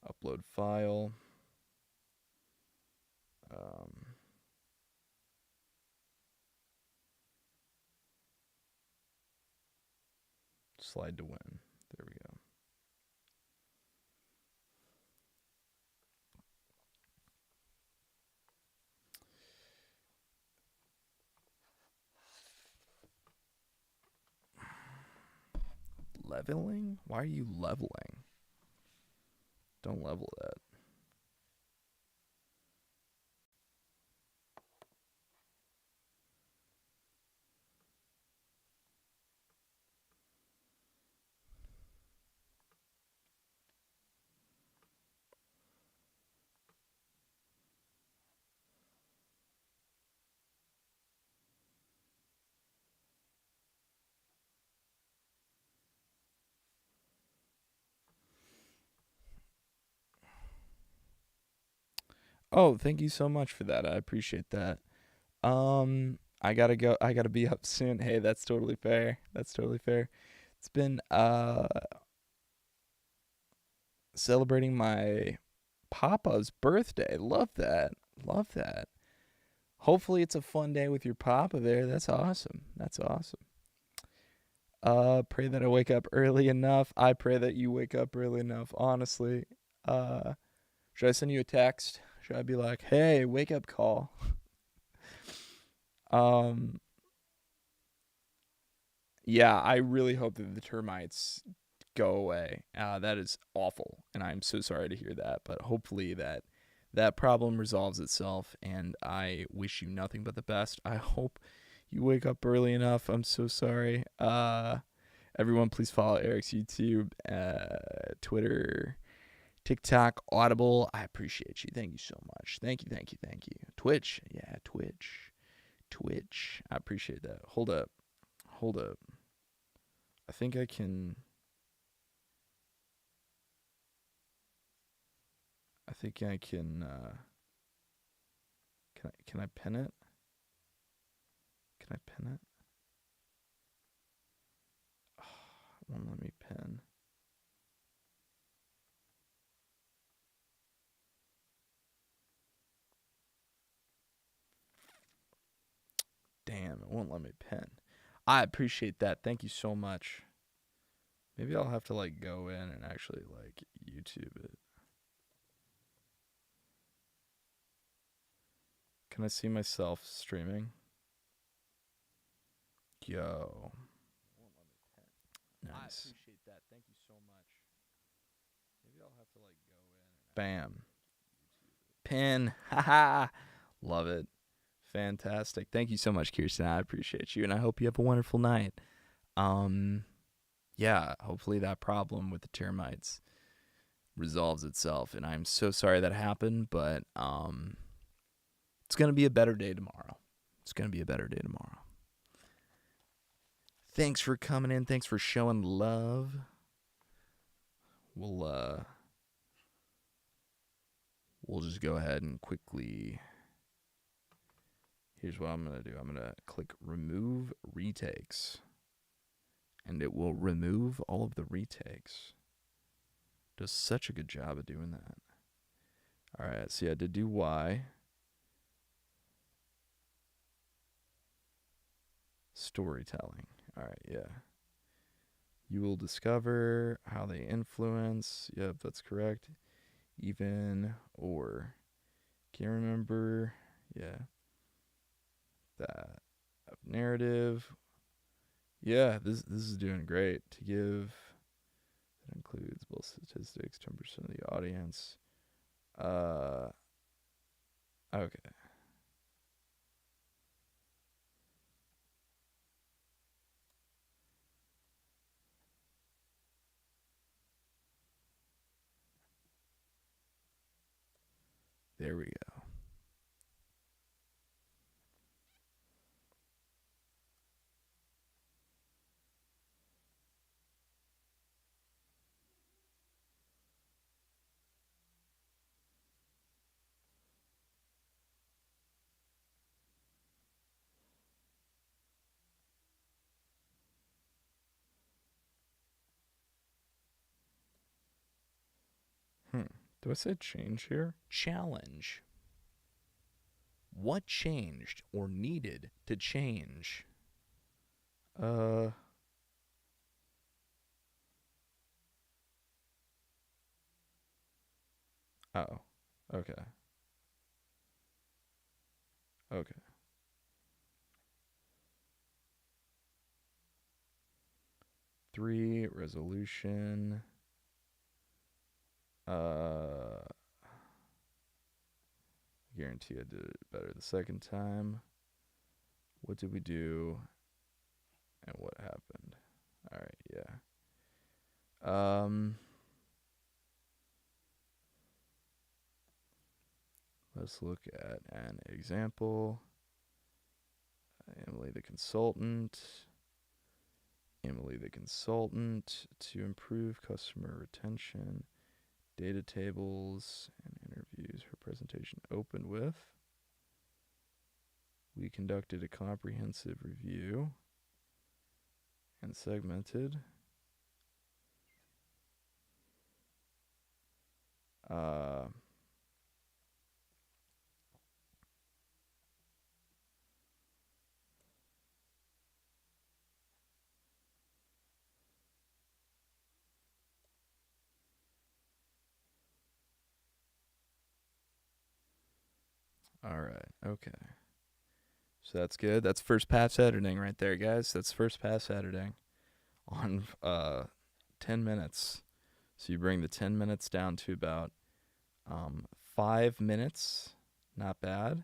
Upload file. Slide to win. There we go. Leveling? Why are you leveling? Don't level that. Oh, thank you so much for that. I appreciate that. I gotta go. I gotta be up soon. Hey, that's totally fair. That's totally fair. It's been celebrating my papa's birthday. Love that. Love that. Hopefully it's a fun day with your papa there. That's awesome. That's awesome. Pray that I wake up early enough. I pray that you wake up early enough, honestly. Uh should I send you a text? Should I be like, "Hey, wake up call?" Um yeah, I really hope that the termites go away. That is awful, and I'm so sorry to hear that. But hopefully that problem resolves itself, and I wish you nothing but the best. I hope you wake up early enough. I'm so sorry. Everyone, please follow Eric's YouTube, Twitter, TikTok, Audible. I appreciate you. Thank you so much. Thank you, thank you, thank you. Twitch, yeah, Twitch. I appreciate that. Hold up. I think I can. I think I can. Can I pin it? Can I pin it? Oh, it won't let me pin. Damn, it won't let me pin. I appreciate that. Thank you so much. Maybe I'll have to like go in and actually like YouTube it. Can I see myself streaming? Yo. Nice. I appreciate that. Thank you so much. Maybe I'll have to like go in and bam. Pin. Haha. Love it. Fantastic. Thank you so much, Kirsten. I appreciate you, and I hope you have a wonderful night. Yeah, hopefully that problem with the termites resolves itself, and I'm so sorry that happened, but it's gonna be a better day tomorrow. Thanks for coming in. Thanks for showing love. we'll just go ahead and quickly. Here's what I'm gonna do. I'm gonna click remove retakes, and it will remove all of the retakes. Does such a good job of doing that. All right, see, I did do Y. Storytelling. All right, yeah. You will discover how they influence. Yep, that's correct. Even or. Can't remember. Yeah. That narrative. Yeah, this is doing great. To give. That includes both statistics, 10% of the audience. Okay. There we go. Do I say change here? Challenge. What changed or needed to change? Uh. Oh. Okay. Okay. 3 resolution. Guarantee I did it better the second time. What did we do? And what happened? All right, yeah. Let's look at an example. Emily the consultant. Emily the consultant to improve customer retention. Data tables and interviews. Her presentation opened with. We conducted a comprehensive review and segmented. All right. Okay. So that's good. That's first pass editing right there, guys. That's first pass editing on 10 minutes. So you bring the 10 minutes down to about 5 minutes. Not bad.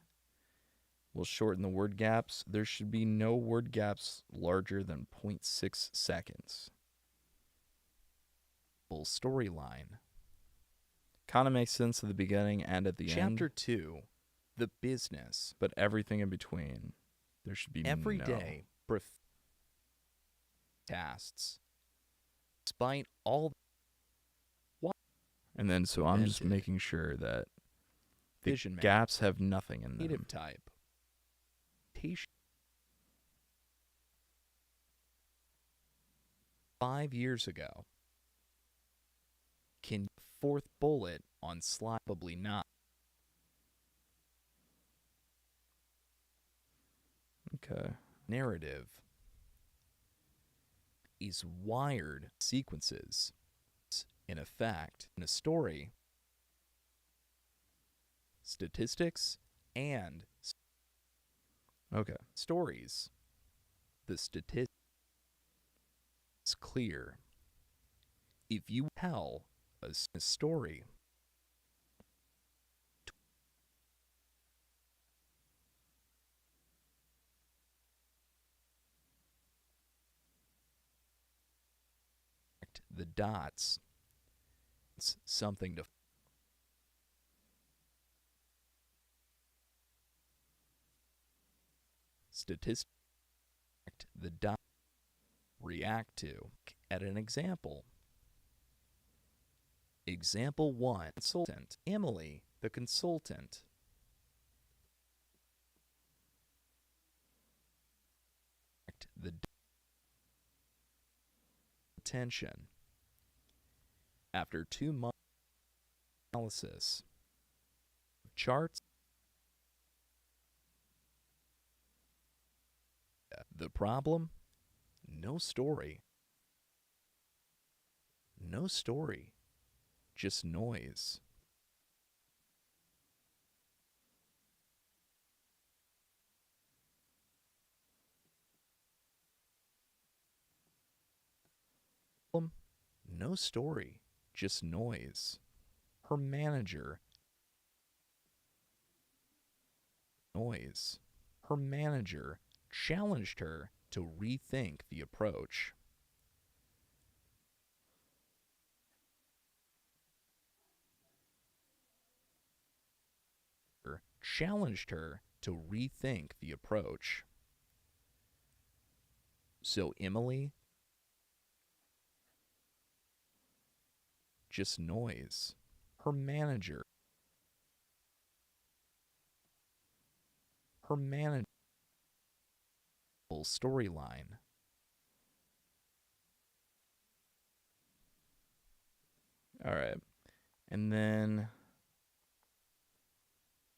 We'll shorten the word gaps. There should be no word gaps larger than 0.6 seconds. Full storyline. Kind of makes sense at the beginning and at the end. Chapter 2. The business. But everything in between, there should be Every no. day, tasks. Despite all. And then so I'm just making sure that the Vision gaps have nothing in them. Native type. 5 years ago. Can fourth bullet on slide? Probably not. Okay. Narrative is wired sequences. In effect, in a story, statistics and Okay. stories. The statistics is clear. If you tell a story, the dots, it's something to statistics, the dot react to. At an example, Example 1. Consultant. Emily, the consultant. The attention. After 2 months analysis. Charts. The problem? No story. No story. Just noise. No story. Just noise. Her manager. Noise. Her manager challenged her to rethink the approach. Challenged her to rethink the approach. So Emily, just noise. Her manager. Her manager. Storyline. All right. And then,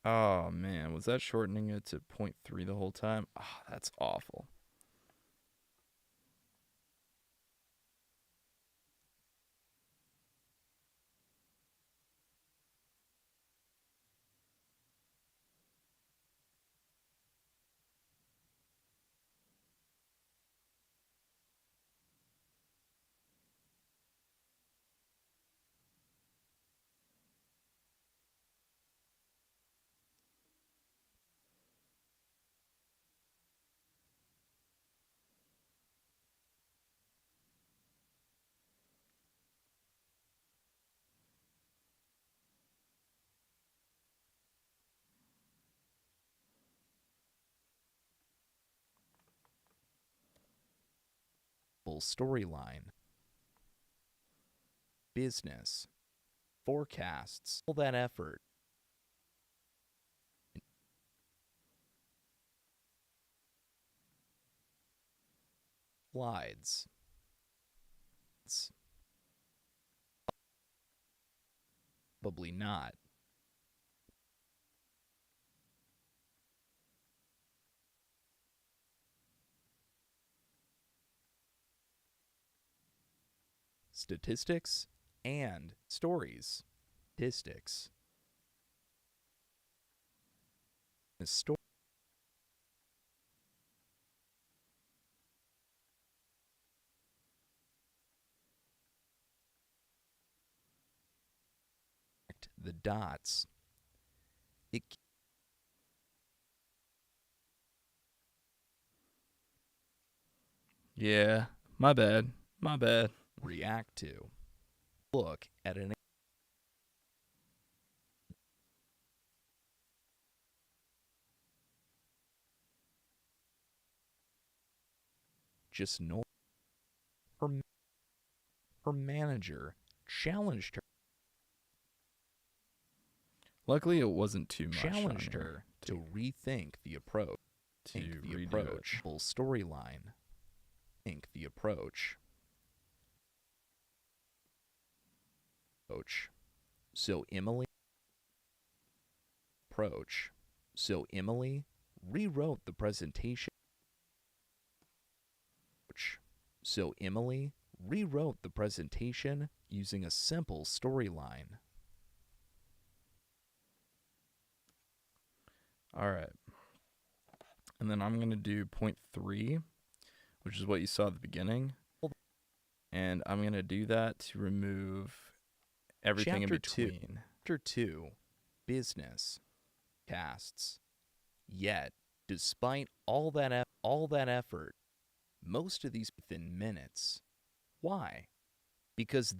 oh man, was that shortening it to 0.3 the whole time? Oh, that's awful. Storyline. Business. Forecasts. All that effort. Slides. Probably not. Statistics and stories. Statistics. A story. The dots. It. Yeah, my bad. My bad. React to. Look at an. Just no. Her, her manager challenged her. Luckily, it wasn't too much. Challenged her to rethink the approach. Think the approach. Full storyline. Think the approach. So Emily. Approach. So Emily rewrote the presentation. So Emily rewrote the presentation using a simple storyline. All right. And then I'm going to do 0.3, which is what you saw at the beginning. And I'm going to do that to remove everything in between. Chapter 2, business, casts. Yet, despite all that effort, most of these within minutes. Why? Because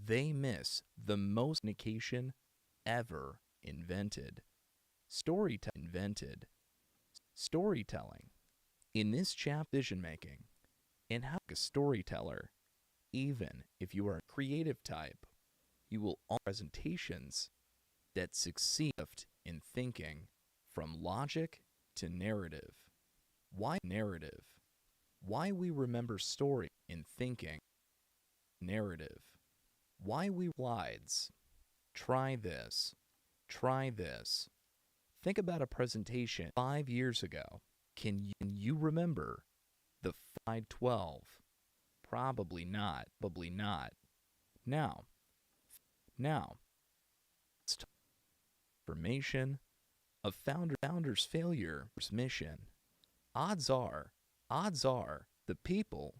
they miss the most communication ever invented. Storytelling. In this chapter, decision making, and how a storyteller Even if you are a creative type, you will all presentations that succeed in thinking from logic to narrative. Why narrative? Why we remember story in thinking narrative. Why we slides. Try this. Try this. Think about a presentation 5 years ago. Can you remember the slide 12? Probably not. Probably not. Now, information of founder's failure's mission. Odds are, the people,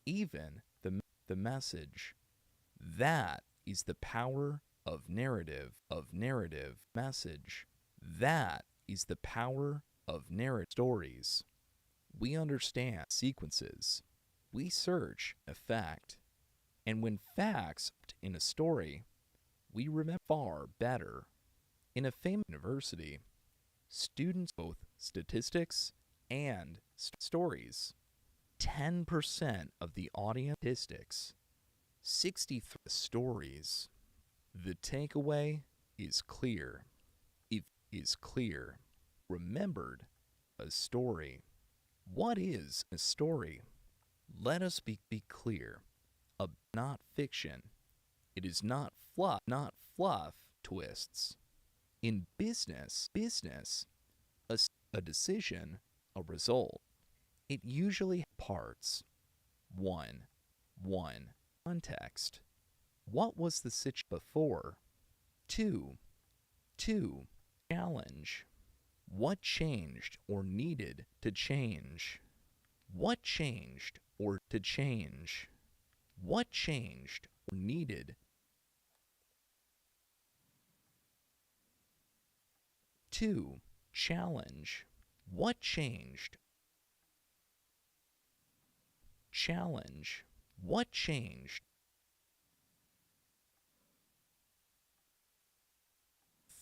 even the message. That is the power of narrative message. That is the power of narrative stories. We understand sequences. We search effect. And when facts in a story, we remember far better. In a famous university, students both statistics and stories. 10% of the audience statistics, 63 stories. The takeaway is clear. It is clear. Remembered a story. What is a story? Let us be clear. Not fiction. It is not fluff twists. In business, a decision, a result. It usually has parts. One, context. What was the situation before? Two, challenge. What changed or needed to change? What changed or to change? What changed or needed? 2. Challenge. What changed? Challenge. What changed?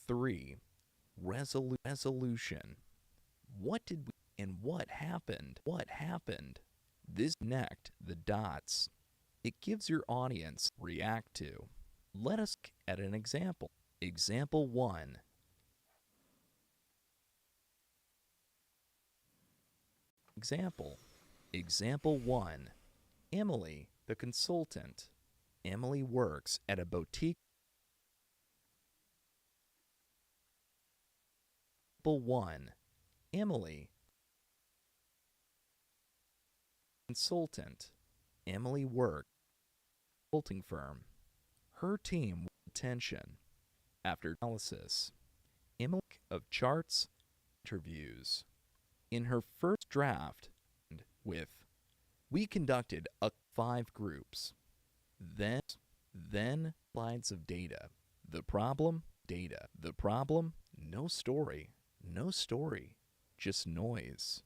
3. Resolution. What did we and what happened? What happened? This connect the dots. It gives your audience react to. Let us look at an example. Example 1. Example 1. Emily, the consultant. Emily works at a boutique. Example 1. Emily, consultant. Emily worked at a consulting firm. Her team attention. After analysis, Emily of charts, interviews. In her first draft, we conducted 5 groups. Then slides of data. The problem, no story, just noise.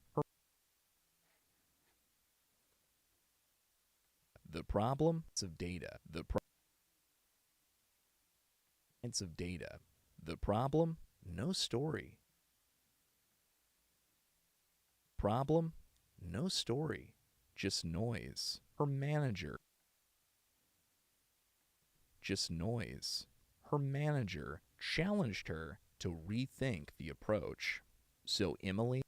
The problem of data, the problem, no story. Problem, no story, just noise. Her manager, just noise. Her manager challenged her to rethink the approach. So Emily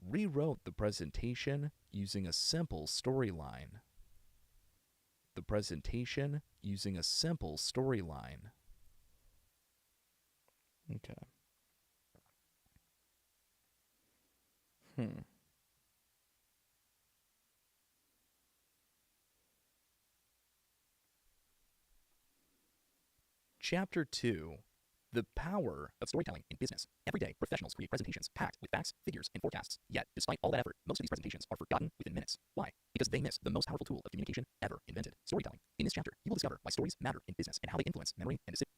rewrote the presentation using a simple storyline. Okay. Chapter 2. The power of storytelling in business. Every day, professionals create presentations packed with facts, figures, and forecasts. Yet, despite all that effort, most of these presentations are forgotten within minutes. Why? Because they miss the most powerful tool of communication ever invented, storytelling. In this chapter, you will discover why stories matter in business and how they influence memory and decision.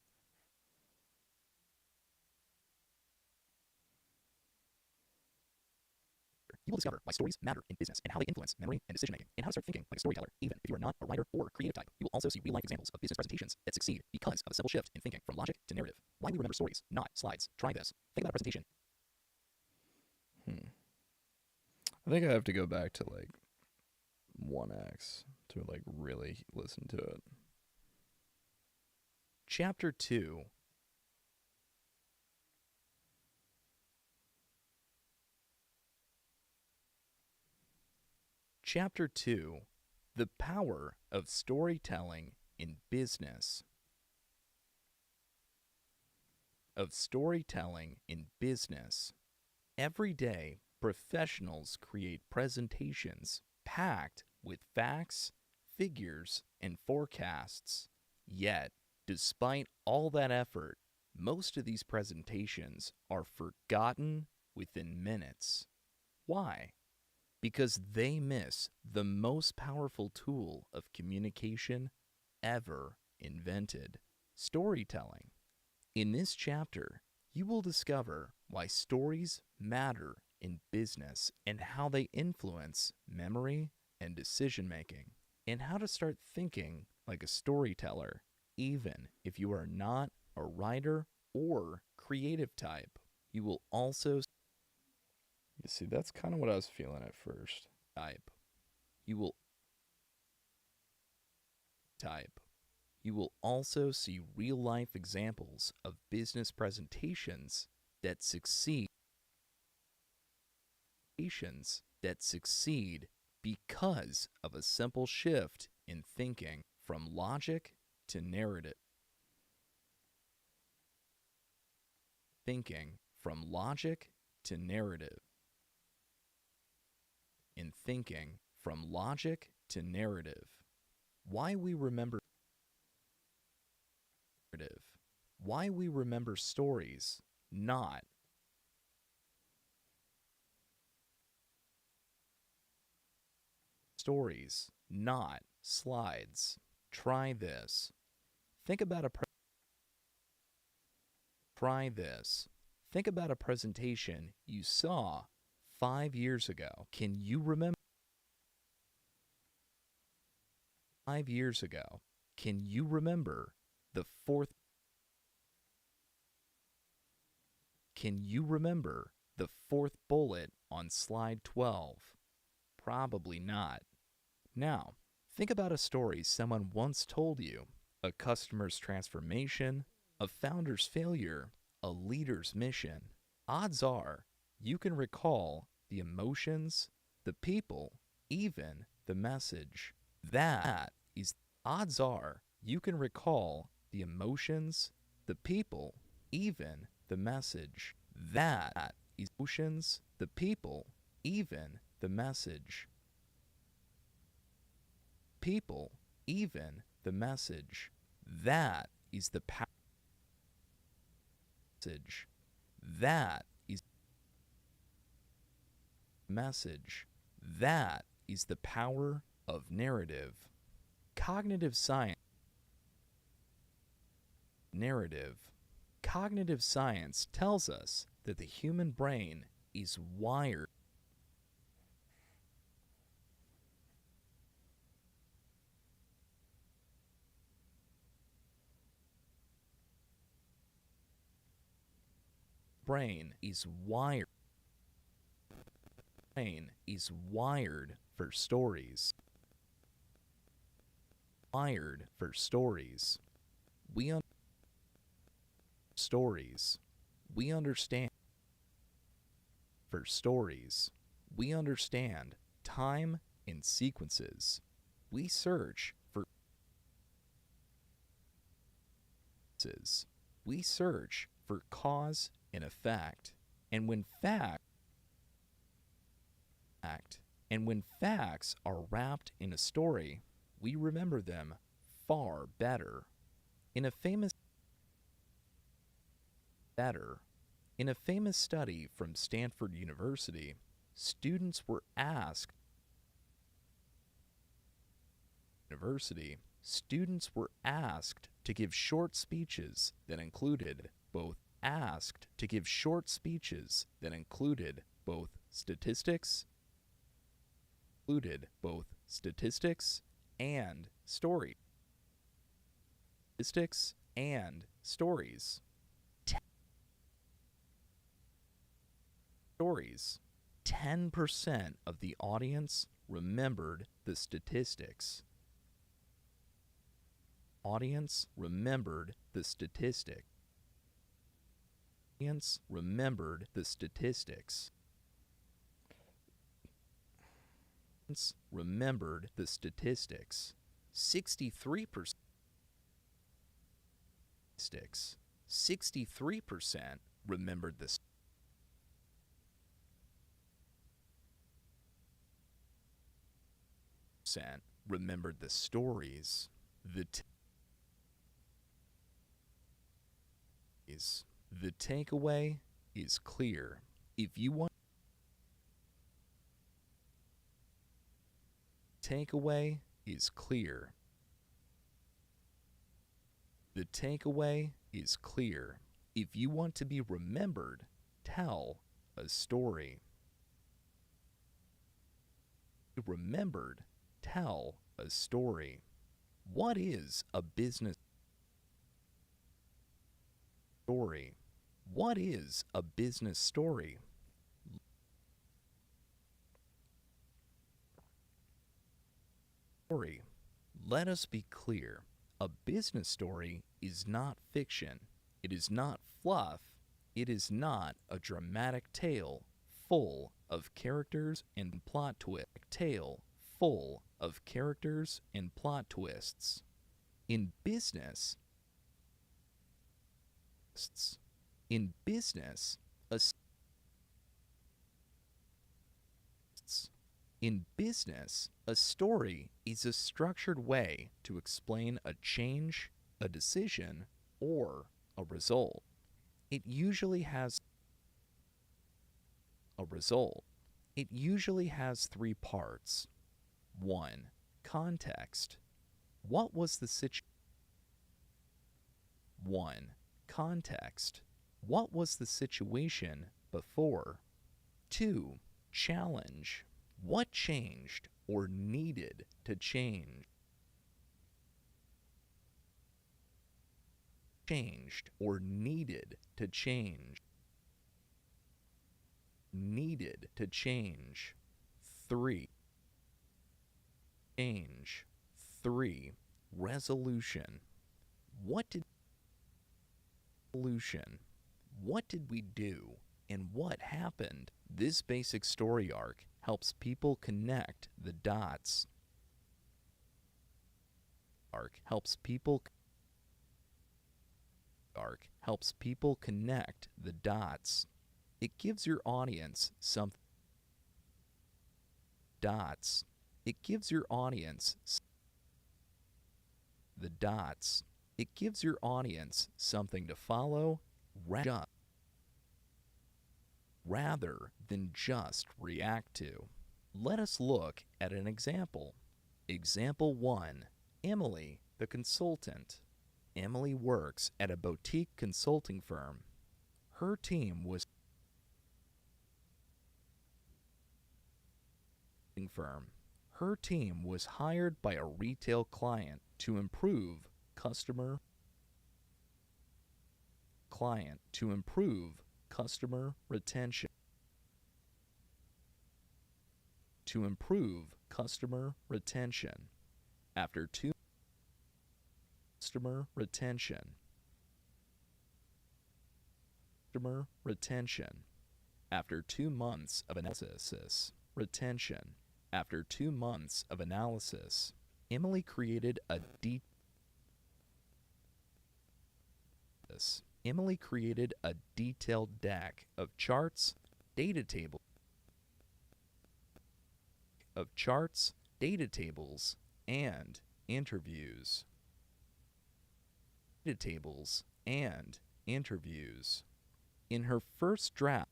You will discover why stories matter in business and how they influence memory and decision making, and how to start thinking like a storyteller, even if you are not a writer or creative type. You will also see real-life examples of business presentations that succeed because of a simple shift in thinking from logic to narrative. Why we remember stories, not slides. Try this. Think about a presentation. I think I have to go back to like 1x to like really listen to it. Chapter 2. Chapter 2. The Power of Storytelling in Business. Of storytelling in business. Every day, professionals create presentations packed with facts, figures, and forecasts. Yet, despite all that effort, most of these presentations are forgotten within minutes. Why? Because they miss the most powerful tool of communication ever invented: storytelling. In this chapter, you will discover why stories matter in business and how they influence memory and decision making, and how to start thinking like a storyteller, even if you are not a writer or creative type. You will also You see, that's kind of what I was feeling at first. type. You will type. You will also see real-life examples of business presentations that succeed because of a simple shift in thinking from logic to narrative. Thinking from logic to narrative. In thinking from logic to narrative. Why we remember narrative. Why we remember stories, not stories, not slides. Try this. Think about a Try this. Think about a presentation you saw 5 years ago. Can you remember 5 years ago? Can you remember the fourth Can you remember the fourth bullet on slide 12? Probably not. Now, think about a story someone once told you: a customer's transformation, a founder's failure, a leader's mission. Odds are you can recall the emotions, the people, even the message. That is Odds are you can recall the emotions, the people, even the message. That is emotions, the people, even the message. People, even the message. That is the message. That is message. That is the power of narrative. Cognitive science. Narrative. Cognitive science tells us that the human brain is wired brain is wired for stories. Wired for stories. We stories. We understand for stories. We understand time in sequences. We search for we search for cause and effect. And when facts are wrapped in a story, we remember them far better. In a famous study from Stanford University, students were asked to give short speeches that included both statistics and stories. Stories. 10% of the audience remembered the statistics. Audience remembered the statistic. Audience remembered the statistics. Audience remembered the statistics. 63%. 63% remembered the remembered the stories. The takeaway is clear. If you want takeaway is clear. The takeaway is clear. If you want to be remembered, tell a story. Remembered, tell a story. What is a business story? What is a business story? Let us be clear. A business story is not fiction. It is not fluff. It is not a dramatic tale full of characters and plot twists. Full of characters and plot twists. In business, a In business, a story is a structured way to explain a change, a decision, or a result. It usually has three parts. 1. Context. What was the situation? 1. Context. What was the situation before? 2. Challenge. What changed or needed to change? Changed or needed to change? Needed to change. 3. Change. 3. Resolution. What did we do and what happened? This basic story arc helps people connect the dots. Helps people connect the dots. It gives your audience some dots. It gives your audience the dots. It gives your audience something to follow rather than just react to. Let us look at an example. Example 1. Emily, the consultant. Emily works at a boutique consulting firm. Her team was hired by a retail client to improve customer retention. After After 2 months of analysis, Emily created a detailed deck of charts, data tables, and interviews. In her first draft,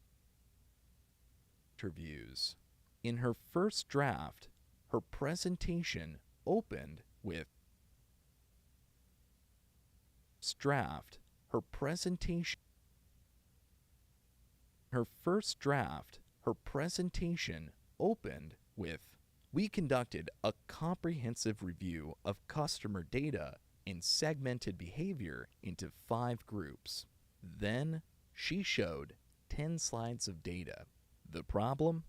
her presentation opened with we conducted a comprehensive review of customer data and segmented behavior into 5 groups. Then she showed 10 slides of data. The problem?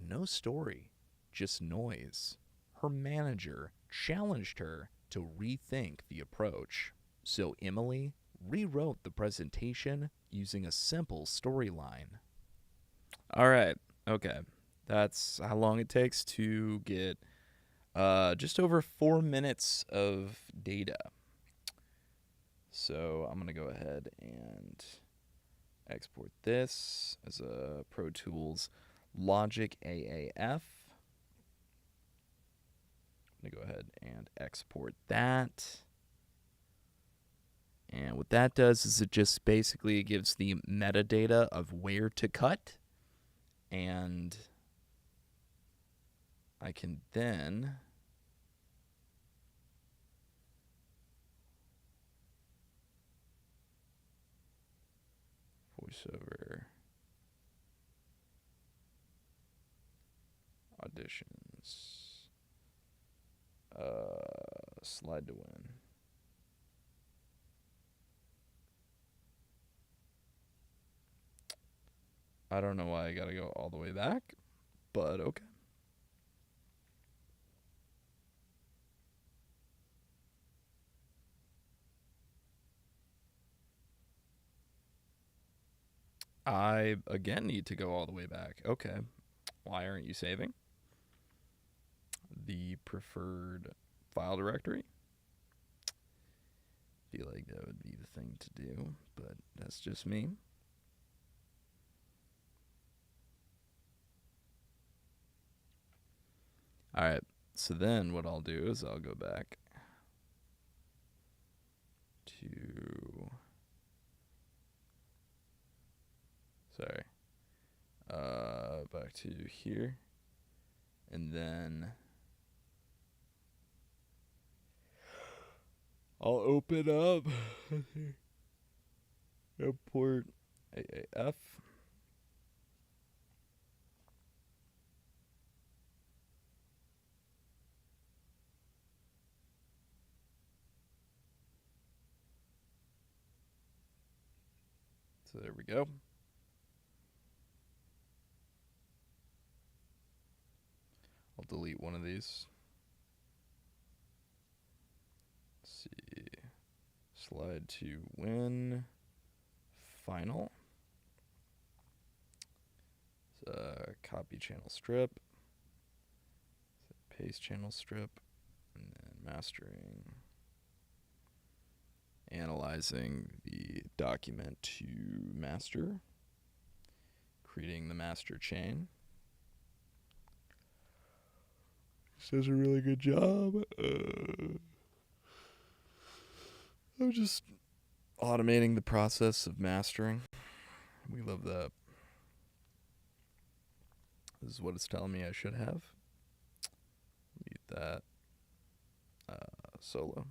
No story, just noise. Her manager challenged her to rethink the approach. So Emily rewrote the presentation using a simple storyline. All right, okay. That's how long it takes to get just over 4 minutes of data. So I'm going to go ahead and export this as a Pro Tools Logic AAF. I'm going to go ahead and export that. And what that does is it just basically gives the metadata of where to cut. And I can then voiceover auditions, slide to win. I don't know why I gotta go all the way back, but okay. I again need to go all the way back. Okay. Why aren't you saving? The preferred file directory? Feel like that would be the thing to do, but that's just me. All right. So then what I'll do is I'll go back to sorry. Back to here. And then I'll open up import AAF. So there we go. I'll delete one of these. Let's see. Slide to win. Final. Copy channel strip. Paste channel strip. And then mastering. Analyzing the document to master. Creating the master chain. Does a really good job. I'm just automating the process of mastering. We love that. This is what it's telling me I should have. Mute that. Solo.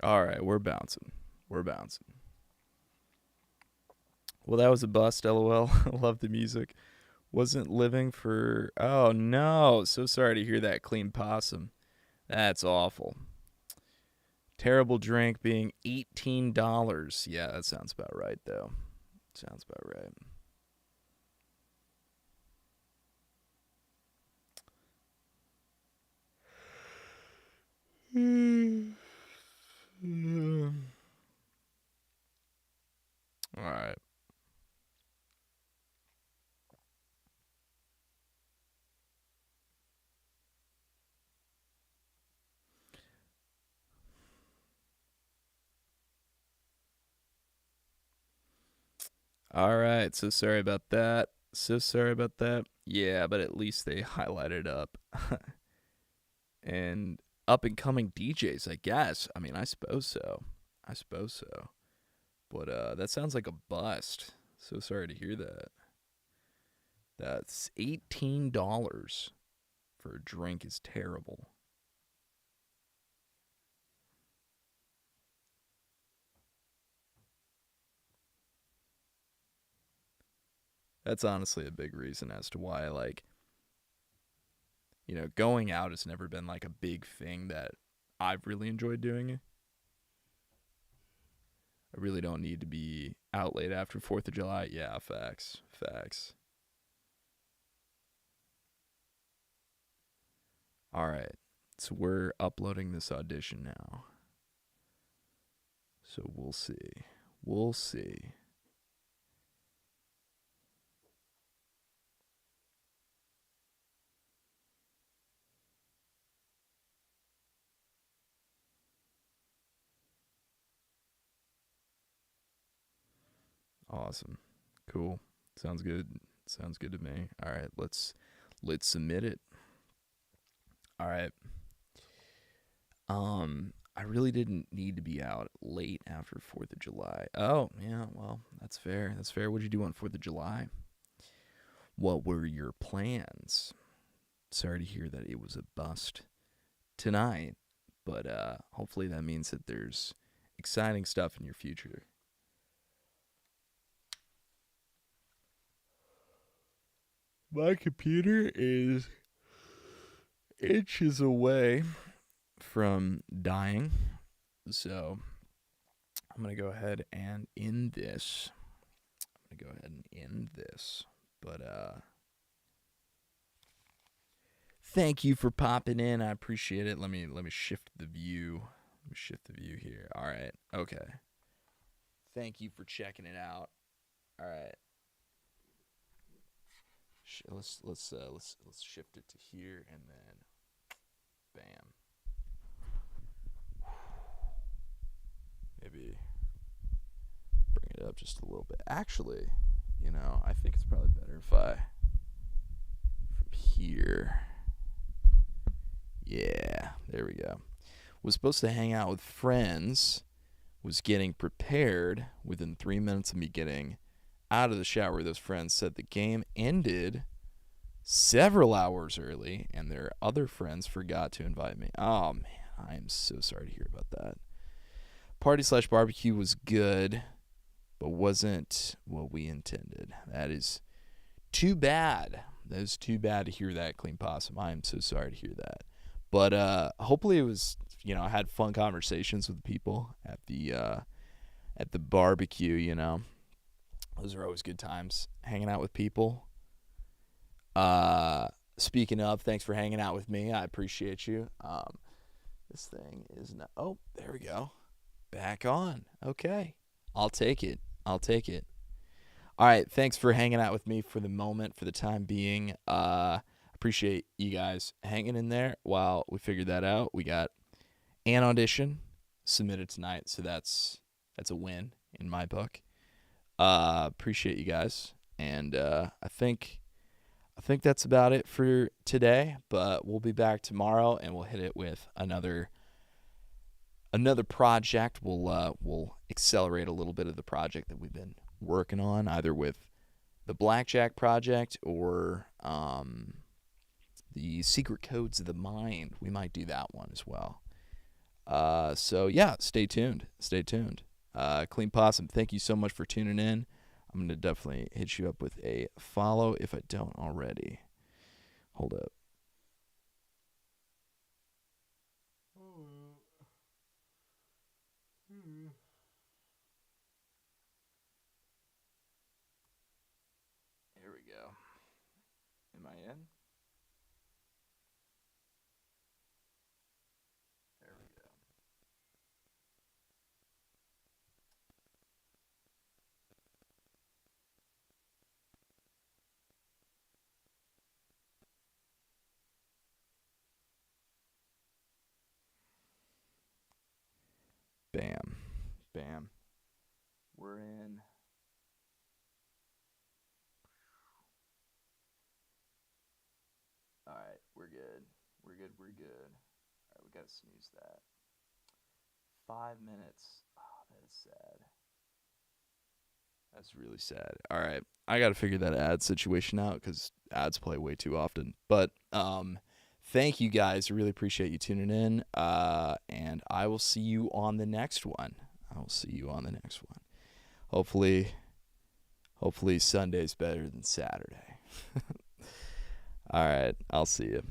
All right, we're bouncing. We're bouncing. Well, that was a bust, lol. Love the music. Wasn't living for. Oh, no. So sorry to hear that, Clean Possum. That's awful. Terrible drink being $18. Yeah, that sounds about right, though. Sounds about right. All right. All right. So sorry about that. So sorry about that. Yeah, but at least they highlighted up and up and coming DJs, I guess. I mean, I suppose so. I suppose so. But that sounds like a bust. So sorry to hear that. That's $18 for a drink is terrible. That's honestly a big reason as to why, like, going out has never been like a big thing that I've really enjoyed doing. I really don't need to be out late after 4th of July. Yeah, facts. Facts. All right. So we're uploading this audition now. So we'll see. We'll see. Awesome. Cool. Sounds good. Sounds good to me. All right, let's submit it. All right. I really didn't need to be out late after 4th of July. Oh, yeah, well, that's fair. That's fair. What'd you do on 4th of July? What were your plans? Sorry to hear that it was a bust tonight, but hopefully that means that there's exciting stuff in your future. My computer is inches away from dying, so I'm going to go ahead and end this. But thank you for popping in. I appreciate it. Let me shift the view. Let me shift the view here. All right. Okay. Thank you for checking it out. All right. Let's shift it to here and then bam. Maybe bring it up just a little bit. Actually, I think it's probably better if I from here. Yeah, there we go. Was supposed to hang out with friends, was getting prepared. Within 3 minutes of me getting out of the shower, those friends said the game ended several hours early and their other friends forgot to invite me. Oh, man, I am so sorry to hear about that. Party/barbecue was good, but wasn't what we intended. That is too bad. That is too bad to hear that, Clean Possum. I am so sorry to hear that. But hopefully it was, I had fun conversations with people at the barbecue. Those are always good times, hanging out with people. Speaking of, thanks for hanging out with me. I appreciate you. This thing is not. Oh, there we go. Back on. Okay. I'll take it. All right. Thanks for hanging out with me for the moment, for the time being. Appreciate you guys hanging in there while we figured that out. We got an audition submitted tonight, so that's a win in my book. Appreciate you guys, and I think that's about it for today. But we'll be back tomorrow, and we'll hit it with another project. We'll accelerate a little bit of the project that we've been working on, either with the Blackjack project or the Secret Codes of the Mind. We might do that one as well. So yeah, stay tuned. Stay tuned. Clean Possum, thank you so much for tuning in. I'm gonna definitely hit you up with a follow if I don't already. Hold up. Here we go. Am I in? There we go. Bam. Bam. We're in. All right, we're good. We're good. We're good. All right, we gotta snooze that. 5 minutes. Oh, that is sad. That's really sad. All right, I gotta figure that ad situation out because ads play way too often. But thank you guys. I really appreciate you tuning in. And I will see you on the next one. I will see you on the next one. Hopefully Sunday's better than Saturday. All right, I'll see you.